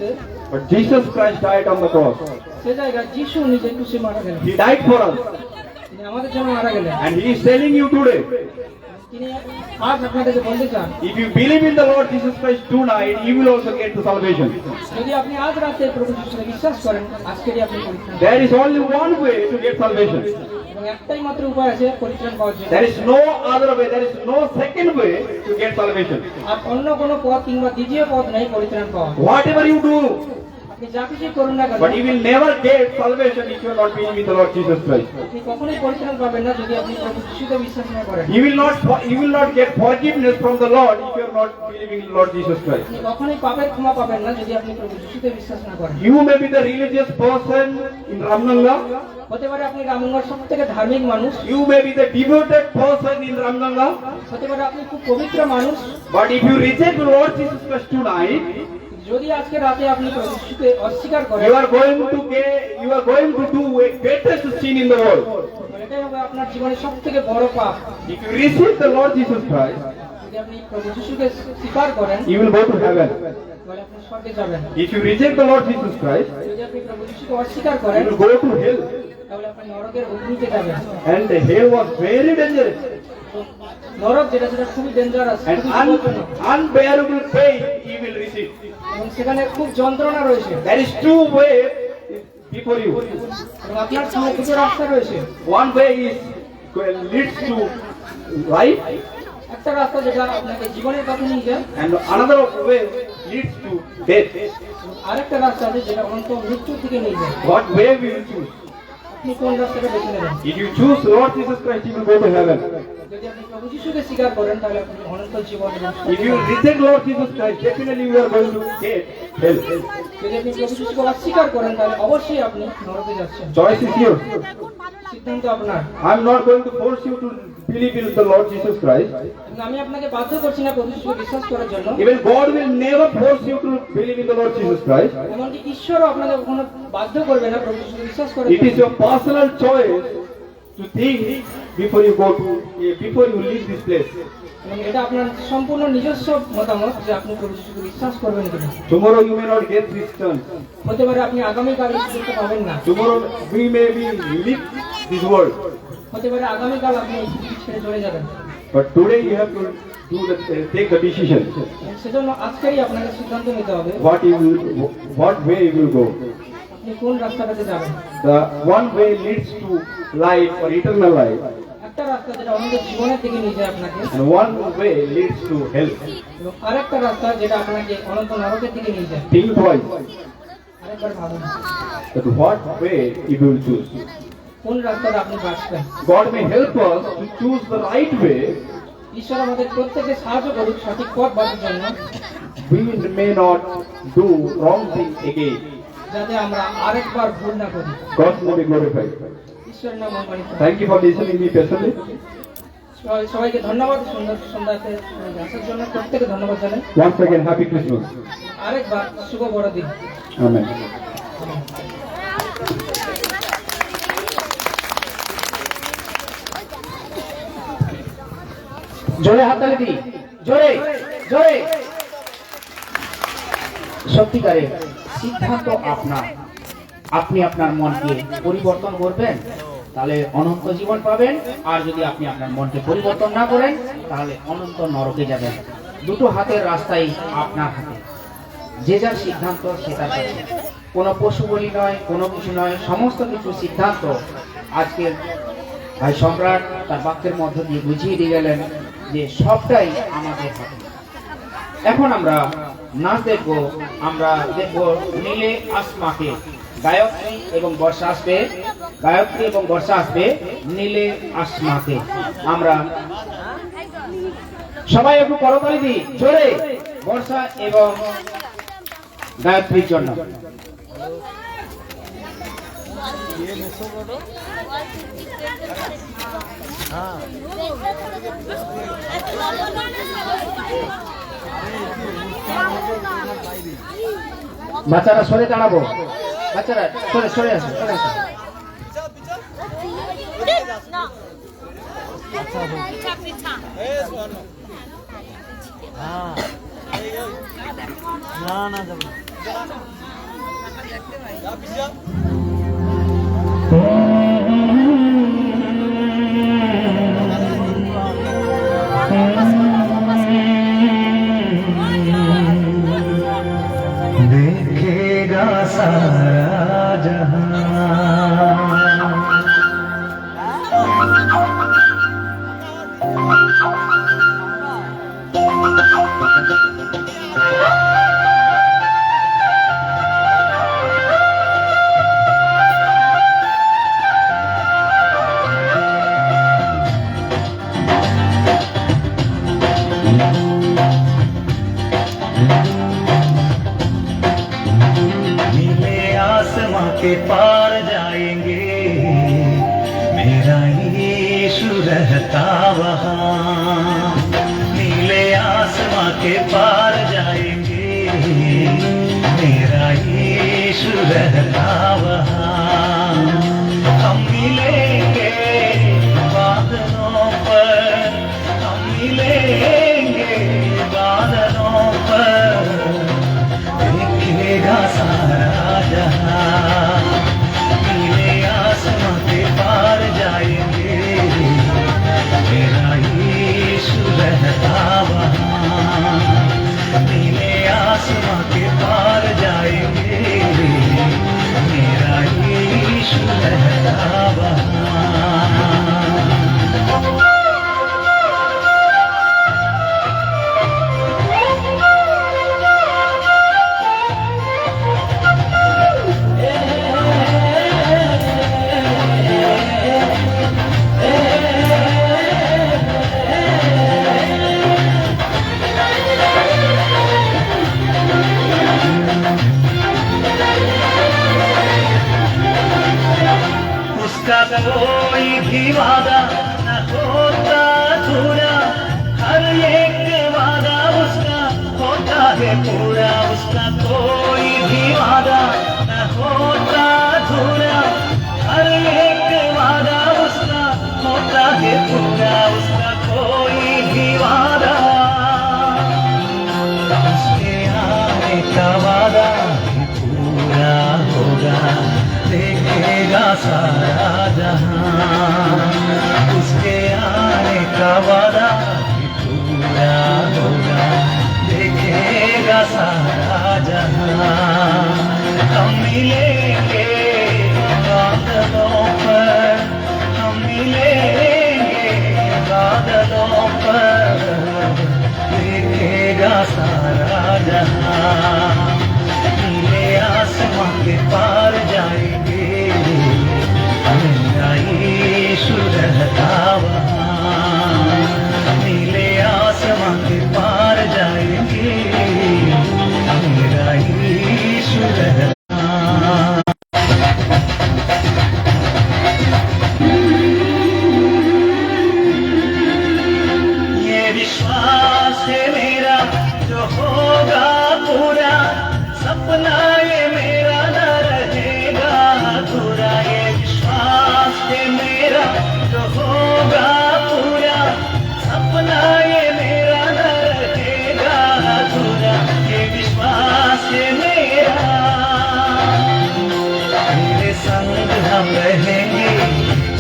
[SPEAKER 7] but Jesus Christ died on the cross.
[SPEAKER 4] সে জায়গায় যিশু নিজে ক্রুশে মারা গেলেন।
[SPEAKER 7] He died for us.
[SPEAKER 4] তিনি আমাদের জন্য মারা গেলেন।
[SPEAKER 7] And He is telling you today,
[SPEAKER 4] তিনি আজ আপনাদেরকে বলতে চান
[SPEAKER 7] if you believe in the Lord Jesus Christ tonight, you will also get the salvation.
[SPEAKER 4] যদি আপনি আজ রাতে প্রভু যিশুকে বিশ্বাস করেন আজকেরই আপনি পরিত্রাণ
[SPEAKER 7] There is only one way to get salvation.
[SPEAKER 4] এবং একটাই মাত্র উপায় আছে পরিত্রাণ পাওয়ার জন্য।
[SPEAKER 7] There is no other way. There is no second way to get salvation.
[SPEAKER 4] আর অন্য কোনো পথ কিংবা দ্বিতীয় পথ নেই পরিত্রাণ পাওয়া।
[SPEAKER 7] Whatever you do,
[SPEAKER 4] আপনি যা কিছুই করুন না কেন
[SPEAKER 7] but you will never get salvation if you are not believing in the Lord Jesus Christ.
[SPEAKER 4] আপনি কখনোই পরিত্রাণ পাবেন না যদি আপনি প্রভু যিশুতে বিশ্বাস না করেন।
[SPEAKER 7] You will not get forgiveness from the Lord if you are not believing in the Lord Jesus Christ.
[SPEAKER 4] আপনি কখনোই পাপের ক্ষমা পাবেন না যদি আপনি প্রভু যিশুতে বিশ্বাস না করেন।
[SPEAKER 7] You may be the religious person in Ramganga.
[SPEAKER 4] হতে পারে আপনি রামগঙ্গার সব থেকে ধার্মিক মানুষ,
[SPEAKER 7] You may be the devoted person in Ramganga.
[SPEAKER 4] হতে পারে আপনি খুব পবিত্র মানুষ,
[SPEAKER 7] But if you reject the Lord Jesus Christ tonight,
[SPEAKER 4] যদি আজকে রাতে আপনি প্রভু যিশুকে অস্বীকার করেন
[SPEAKER 7] you are going to do a greatest sin in the world.
[SPEAKER 4] তাহলে এটাই হবে আপনার জীবনের সব থেকে বড় পাপ।
[SPEAKER 7] If you receive the Lord Jesus Christ,
[SPEAKER 4] যদি আপনি প্রভু যিশুকে স্বীকার করেন
[SPEAKER 7] you will go to heaven.
[SPEAKER 4] তাহলে আপনি স্বর্গে যাবেন।
[SPEAKER 7] If you reject the Lord Jesus Christ,
[SPEAKER 4] যদি আপনি প্রভু যিশুকে অস্বীকার
[SPEAKER 7] you
[SPEAKER 4] করেন
[SPEAKER 7] will go to hell.
[SPEAKER 4] তাহলে আপনি নরকের অগ্নিতে যাবেন।
[SPEAKER 7] And the hell was very dangerous.
[SPEAKER 4] নরক যেটা সেটা খুবই ডেঞ্জারাস,
[SPEAKER 7] And
[SPEAKER 4] খুবই বিপজ্জনক।
[SPEAKER 7] unbearable pain you will receive.
[SPEAKER 4] এবং সেখানে খুব যন্ত্রণা রয়েছে
[SPEAKER 7] There is two ways before you.
[SPEAKER 4] এবং আপনার সামনে দুটো রাস্তা রয়েছে।
[SPEAKER 7] One way is leads to life,
[SPEAKER 4] একটা রাস্তা যেটা আপনাকে জীবনের পথে নিয়ে যায়,
[SPEAKER 7] and another way leads to death.
[SPEAKER 4] আরেকটা রাস্তা আছে যেটা অনন্ত মৃত্যুর দিকে নিয়ে যায়।
[SPEAKER 7] What way will you choose?
[SPEAKER 4] আপনি কোন রাস্তাটা বেছে নেবেন?
[SPEAKER 7] If you choose Lord Jesus Christ, you will go to heaven.
[SPEAKER 4] যদি আপনি প্রভু যিশুকে স্বীকার করেন তাহলে আপনি অনন্ত জীবন এবং
[SPEAKER 7] If you reject Lord Jesus Christ, definitely you are going to get hell.
[SPEAKER 4] যদি আপনি প্রভু যিশুকে অস্বীকার করেন তাহলে অবশ্যই আপনি নরকে যাচ্ছেন।
[SPEAKER 7] Choice is yours.
[SPEAKER 4] সিদ্ধান্ত আপনার।
[SPEAKER 7] I'm not going to force you to believe in the Lord Jesus Christ.
[SPEAKER 4] কিন্তু আমি আপনাকে বাধ্য করছি না প্রভু যিশুকে বিশ্বাস করার জন্য।
[SPEAKER 7] Even God will never force you to believe in the Lord Jesus Christ.
[SPEAKER 4] এমনকি ঈশ্বরও আপনাকে কখনো বাধ্য করবে না প্রভু যিশুকে বিশ্বাস করার
[SPEAKER 7] It is
[SPEAKER 4] জন্য।
[SPEAKER 7] your personal choice to think before you before you leave this place.
[SPEAKER 4] এবং এটা আপনার সম্পূর্ণ নিজস্ব মতামত যে আপনি প্রভু যিশুকে বিশ্বাস করবেন কিনা।
[SPEAKER 7] Tomorrow you may not get this chance.
[SPEAKER 4] হতে পারে আপনি আগামীকাল এই সুযোগটা পাবেন না।
[SPEAKER 7] Tomorrow we may be leave this world.
[SPEAKER 4] হতে পারে আগামীকাল আপনি এই পৃথিবী ছেড়ে চলে যাবেন।
[SPEAKER 7] But today you have to take the decision.
[SPEAKER 4] এবং সেজন্য আজকেরই আপনাকে সিদ্ধান্ত নিতে হবে
[SPEAKER 7] What way you will go.
[SPEAKER 4] আপনি কোন রাস্তাটাতে যাবেন।
[SPEAKER 7] The one way leads to life or eternal life,
[SPEAKER 4] একটা রাস্তা যেটা অনন্ত জীবনের দিকে নিয়ে যায় আপনাকে,
[SPEAKER 7] and one way leads to hell.
[SPEAKER 4] এবং আরেকটা রাস্তা যেটা আপনাকে অনন্ত নরকের দিকে নিয়ে যায়।
[SPEAKER 7] Think twice
[SPEAKER 4] আরেকবার ভাবুন
[SPEAKER 7] that what way you will choose.
[SPEAKER 4] কোন রাস্তাটা আপনি বাঁচবেন।
[SPEAKER 7] God may help us to choose the right way.
[SPEAKER 4] ঈশ্বর আমাদের প্রত্যেকে সাহায্য করুক সঠিক পথ বাঁচার জন্য,
[SPEAKER 7] We may not do wrong thing again.
[SPEAKER 4] যাতে আমরা আরেকবার ভুল না করি।
[SPEAKER 7] God may be glorified.
[SPEAKER 4] ঈশ্বরের নাম মহিমান্বিত হোক।
[SPEAKER 7] Thank you for listening me patiently.
[SPEAKER 4] সবাইকে ধন্যবাদ সুন্দর সন্ধ্যাতে আসার জন্য, প্রত্যেকে ধন্যবাদ জানাই।
[SPEAKER 7] Once again, Happy Christmas.
[SPEAKER 4] আরেকবার শুভ বড়দিন।
[SPEAKER 7] Amen.
[SPEAKER 3] জোরে হাততালি দিই, জোরে জোরে। সত্যিকারের সিদ্ধান্ত আপনার। আপনি আপনার মনকে পরিবর্তন করবেন তাহলে অনন্ত জীবন পাবেন, আর যদি আপনি আপনার মনকে পরিবর্তন না করেন তাহলে অনন্ত নরকে যাবেন। দুটো হাতের রাস্তাই আপনার হাতে, যে যার সিদ্ধান্ত সেটার কাছে। কোনো পশু বলি নয়, কোনো কিছু নয়, সমস্ত কিছু সিদ্ধান্ত আজকের ভাই সম্রাট তার বাক্যের মধ্য দিয়ে বুঝিয়ে দিয়ে গেলেন যে সবটাই আমাদের হাতে। এখন আমরা নাচ দেখব, আমরা দেখব নীলে আসমাকে। গায়ত্রী এবং বর্ষা আসবে, গায়ত্রী এবং বর্ষা আসবে নীলে আসমাকে। আমরা সবাই একটু করতালি দিই জোরে বর্ষা এবং গায়ত্রীর জন্য। বাচ্চারা সরে দাঁড়াবো, বাচ্চারা সরে সরে আসো, সরে আসো।
[SPEAKER 6] देखेगा सारा जहां। नीले आसमां के पार जाएंगे, मेरा यीशु रहता वहाँ। नीले आसमां के पार जाएंगे, मेरा यीशु रहता वहाँ। हम मिलेंगे उसका कोई भी वादा न होता अधूरा, हर एक वादा उसका होता है पूरा। उसका कोई भी वादा न होता अधूरा, हर एक वादा उसका होता है पूरा। उसका कोई भी वादा, उसके आने का वादा भी पूरा होगा, देखेगा सारा जहां। उसके आने का वादा भी पूरा होगा, देखेगा सारा जहां। हम मिलेंगे बादलों पर, हम मिलेंगे बादलों पर, देखेगा सारा जहां। नीले आसमां के पार जाएंगे, मेरा यीशु रहता वहाँ। नीले आसमां के पार जाएंगे, मेरा यीशु रहता। ये विश्वास है मेरा जो होगा पूरा, सपना ये मेरा न रहेगा अधूरा। ये विश्वास है मेरा जो होगा पूरा, सपना ये मेरा न रहेगा अधूरा। ये विश्वास है मेरा, तेरे संग हम रहेंगे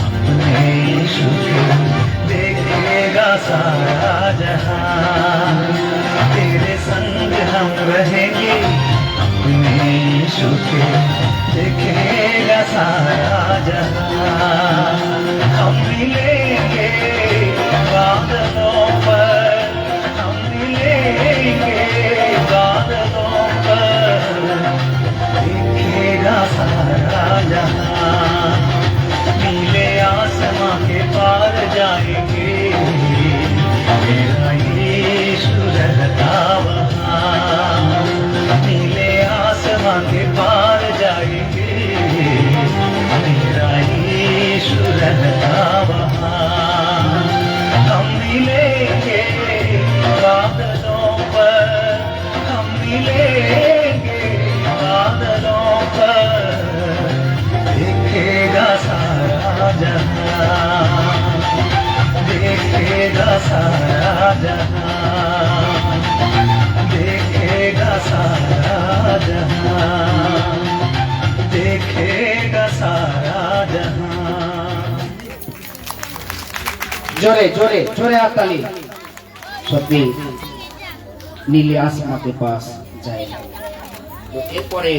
[SPEAKER 6] अपने यीशु के, देखेगा सारा जहां। तेरे संग हम रहेंगे अपने यीशु के, देखेगा सारा जहां। हम मिलेंगे बादलों पर, हम मिलेंगे बादलों पर, देखेगा सारा जहां। नीले आसमां के पार जाएंगे, मेरा यीशु रहता वहाँ। नीले आसमां के पार जाएंगे, मेरा यीशु रहता वहाँ। हम मिलेंगे बादलों पर, हम मिलेंगे बादलों पर, देखेगा सारा जहां, देखेगा सारा जहां, देखेगा सारा जहां, देखेगा सारा जहां।
[SPEAKER 3] জোরে জোরে জোরে হাততালি। সত্যি নীলে আসমাতে পাস যায়। তো এরপরে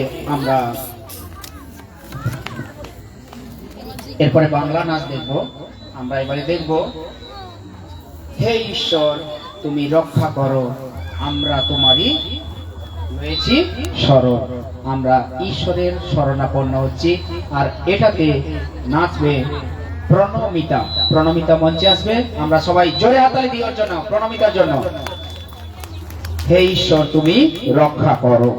[SPEAKER 3] বাংলা নাচ দেখব। আমরা এবারে দেখব, হে ঈশ্বর তুমি রক্ষা করো, আমরা তোমারই রয়েছি শরণ। আমরা ঈশ্বরের শরণাপন্ন হচ্ছি। আর এটাতে নাচবে প্রণমিতা। প্রণমিতা মঞ্চে আসবে। আমরা সবাই জোরে হাততালি দিই ওর জন্য, প্রণমিতার জন্য। হে ঈশ্বর তুমি রক্ষা করো।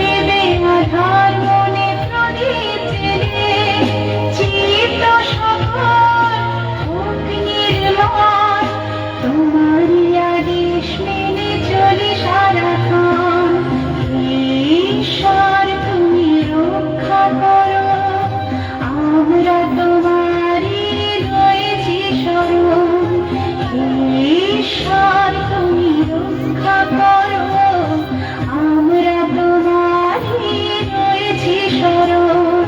[SPEAKER 5] দেবে আধার মনে প্রদীপ জেলে চিত্ত সকল হোক নির্মল তোমারই আদেশ মেনে চলি সারাক্ষণ ঈশ্বর তুমি রক্ষা করো আমরা তোমারই রয়েছি শরণ ঈশ্বর তুমি রক্ষা করো আমরা তোমারই রয়েছি শরণ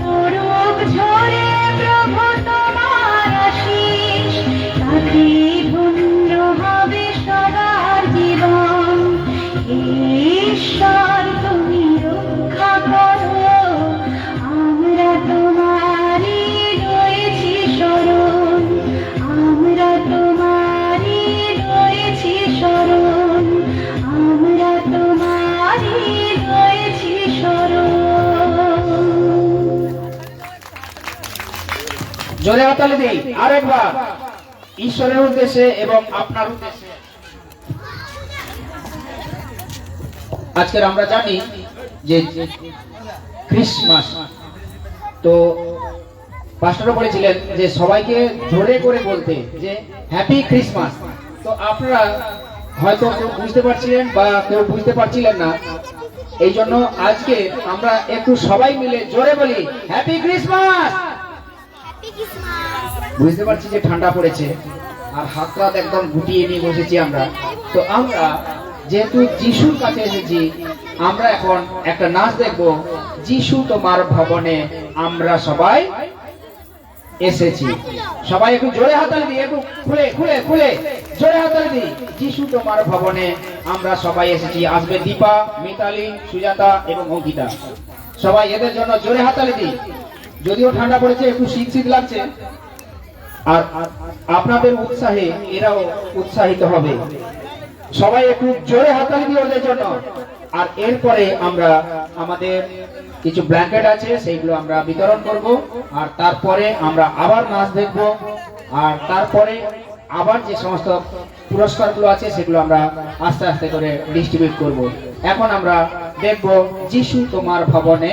[SPEAKER 5] পরব ঝরে প্রভু তোমার আশিস তাতে ধন্য হবে সবার জীবন ঈশ্বর তুমি রক্ষা করো আমরা তোমারই রয়েছি শরণ আমরা তোমারই রয়েছি শরণ আমরা তোমারই রয়েছি শরণ।
[SPEAKER 3] জোরে হাততালি দিই আরেকবার ঈশ্বরের উদ্দেশ্যে এবং আপনার উদ্দেশ্যে। আজকের আমরা জানি যে ক্রিসমাস, তো পাস্টরও বলেছিলেন যে সবাইকে জোরে করে বলতে যে হ্যাপি ক্রিসমাস। তো আপনারা হয়তো কেউ বুঝতে পারছিলেন বা কেউ বুঝতে পারছিলেন না, এই জন্য আজকে আমরা একটু সবাই মিলে জোরে বলি হ্যাপি ক্রিসমাস। বুঝতে পারছি যে ঠান্ডা পড়েছে আর হাত রাত একদম গুটিয়ে নিয়ে বসেছি আমরা। তো আমরা যেহেতু যিশুর কাছে এসেছি, আমরা এখন একটা নাচ দেখবো, যিশু তোমার ভবনে আমরা সবাই এসেছি। সবাই একটু জোরে হাততালি দিই, একটু খুলে খুলে খুলে জোরে হাততালি দিই। যিশু তোমার ভবনে আমরা সবাই এসেছি। আসবে দীপা, মিতালি, সুজাতা এবং অঙ্কিতা। সবাই এদের জন্য জোরে হাততালি দিই। যদিও ঠান্ডা পড়েছে, একটু শীত শীত লাগছে, আর আপনাদের উৎসাহে এরাও উৎসাহিত হবে। সবাই একটু জোরে হাততালি দিই ওদের জন্য। আর এরপরে আমরা আমাদের কিছু ব্ল্যাঙ্কেট আছে, সেইগুলো আমরা বিতরণ করব। আর তারপরে আমরা আবার নাচ দেখব। আর তারপরে আবার যে সমস্ত পুরস্কারগুলো আছে সেগুলো আমরা আস্তে আস্তে করে ডিস্ট্রিবিউট করব। এখন আমরা দেখব যিশু তোমার ভবনে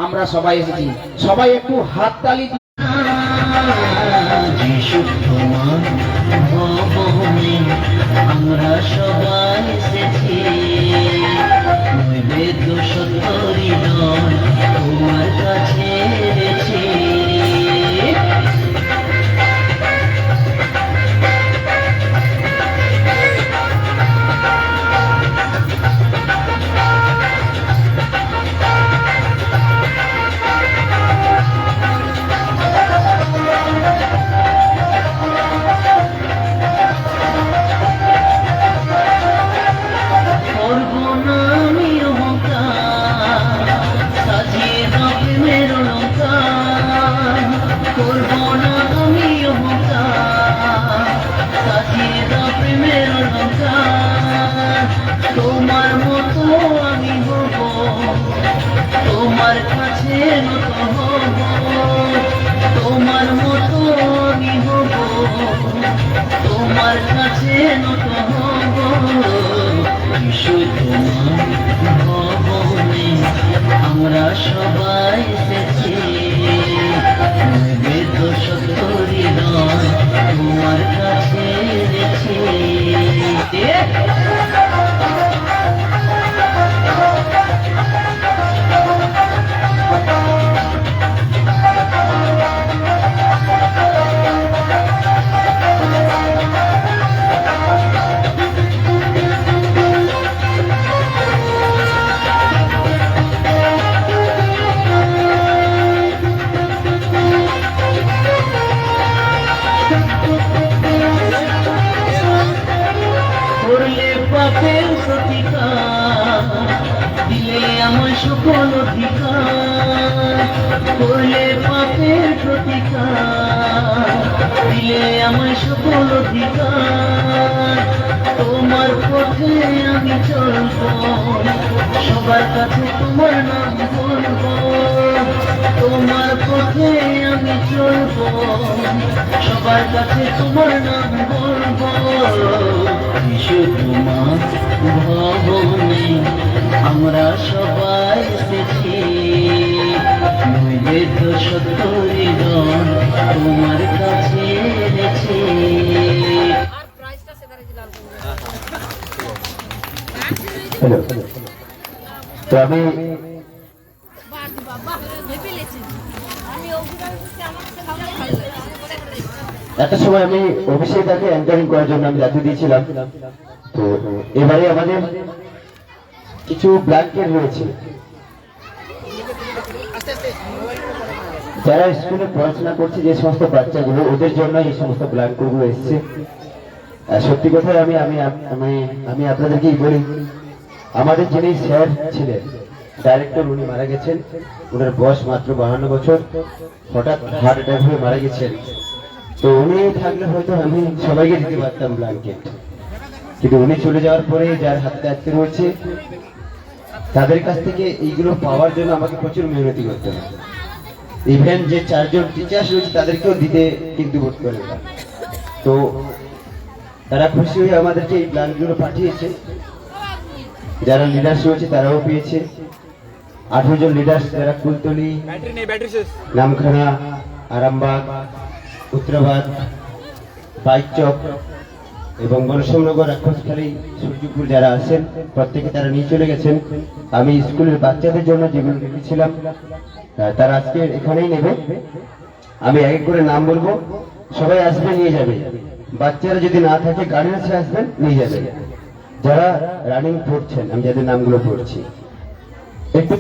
[SPEAKER 3] আমরা সবাই এসেছি। সবাই একটু হাততালি দিই।
[SPEAKER 6] যিশু তোমার ভবনে আমরা সবাই এসেছি, নৈবেদ্য সত্তরি নয় তোমার কাছে এনেছি। তোমার মতো আমি হব, তোমার কাছে নত হব, তোমার মতো আমি হব, তোমার কাছে নত হব। যিশু তোমার ভবনে আমরা সবাই এসেছি, নৈবেদ্য সত্তরি নয় তোমার কাছে এনেছি। পাপের প্রতিকার দিলে আমার সকল অধিকার, করলে পাপের প্রতিকার দিলে আমার সকল অধিকার। তোমার পথে আমি চলব, সবার কাছে তোমার নাম বলব। তোমার পথে আমি চলব, সবার কাছে তোমার নাম বলব। যিশু তোমার ভবনে আমরা সবাই এসেছি নইলে তো সত্য হৃদয় তোমার কাছে এনেছি।
[SPEAKER 1] হ্যালো, তো আমি একটা সময় আমি অভিষেক দাকে অ্যাঙ্কারিং করার জন্য আমি দায়িত্ব দিয়েছিলাম। তো এবারে আমাদের কিছু ব্ল্যাঙ্কেট রয়েছে, যারা স্কুলে পড়াশোনা করছে যে সমস্ত বাচ্চাগুলো, ওদের জন্য এই সমস্ত ব্ল্যাঙ্কেটগুলো এসছে। সত্যি কথা আমি আমি আমি আমি আপনাদেরকেই বলি, আমাদের যিনি স্যার ছিলেন ডাইরেক্টর, উনি মারা গেছেন। ওনার বয়স মাত্র 52 বছর, হঠাৎ হার্ট অ্যাটাক হয়ে মারা গেছেন। তো উনি থাকলে হয়তো আমি সবাইকে দিতে পারতাম ব্ল্যাঙ্কেট, কিন্তু উনি চলে যাওয়ার পরে যার হাতে দায়িত্ব রয়েছে তাদের কাছ থেকে এইগুলো পাওয়ার জন্য আমাকে প্রচুর মেহনতি করতে হবে। ইভেন যে 4 জন টিচার্স রয়েছে তাদেরকেও দিতে কিন্তু বোধ করে না। তো তারা খুশি হয়ে আমাদেরকে এই ব্ল্যাঙ্কগুলো পাঠিয়েছে। যারা লিডার্স রয়েছে তারাও পেয়েছে। 18 জন লিডার্স, যারা কুলতলি, নামখানা, আরামবাগ, উত্তরাবাদ, বাইকচক এবং বনশ্যামনগর, রাক্ষসখালী, সূর্যপুর যারা আছেন প্রত্যেকে তারা নিয়ে চলে গেছেন। আমি স্কুলের বাচ্চাদের জন্য যেগুলো রেখেছিলাম তারা আজকে এখানেই নেবে। আমি এক এক করে নাম বলবো, সবাই আসবে নিয়ে যাবে। বাচ্চারা যদি না থাকে গার্ডিয়ানরা আসবেন নিয়ে যাবে। যারা রানিং পড়ছেন, আমি যাদের নামগুলো পড়ছি একটু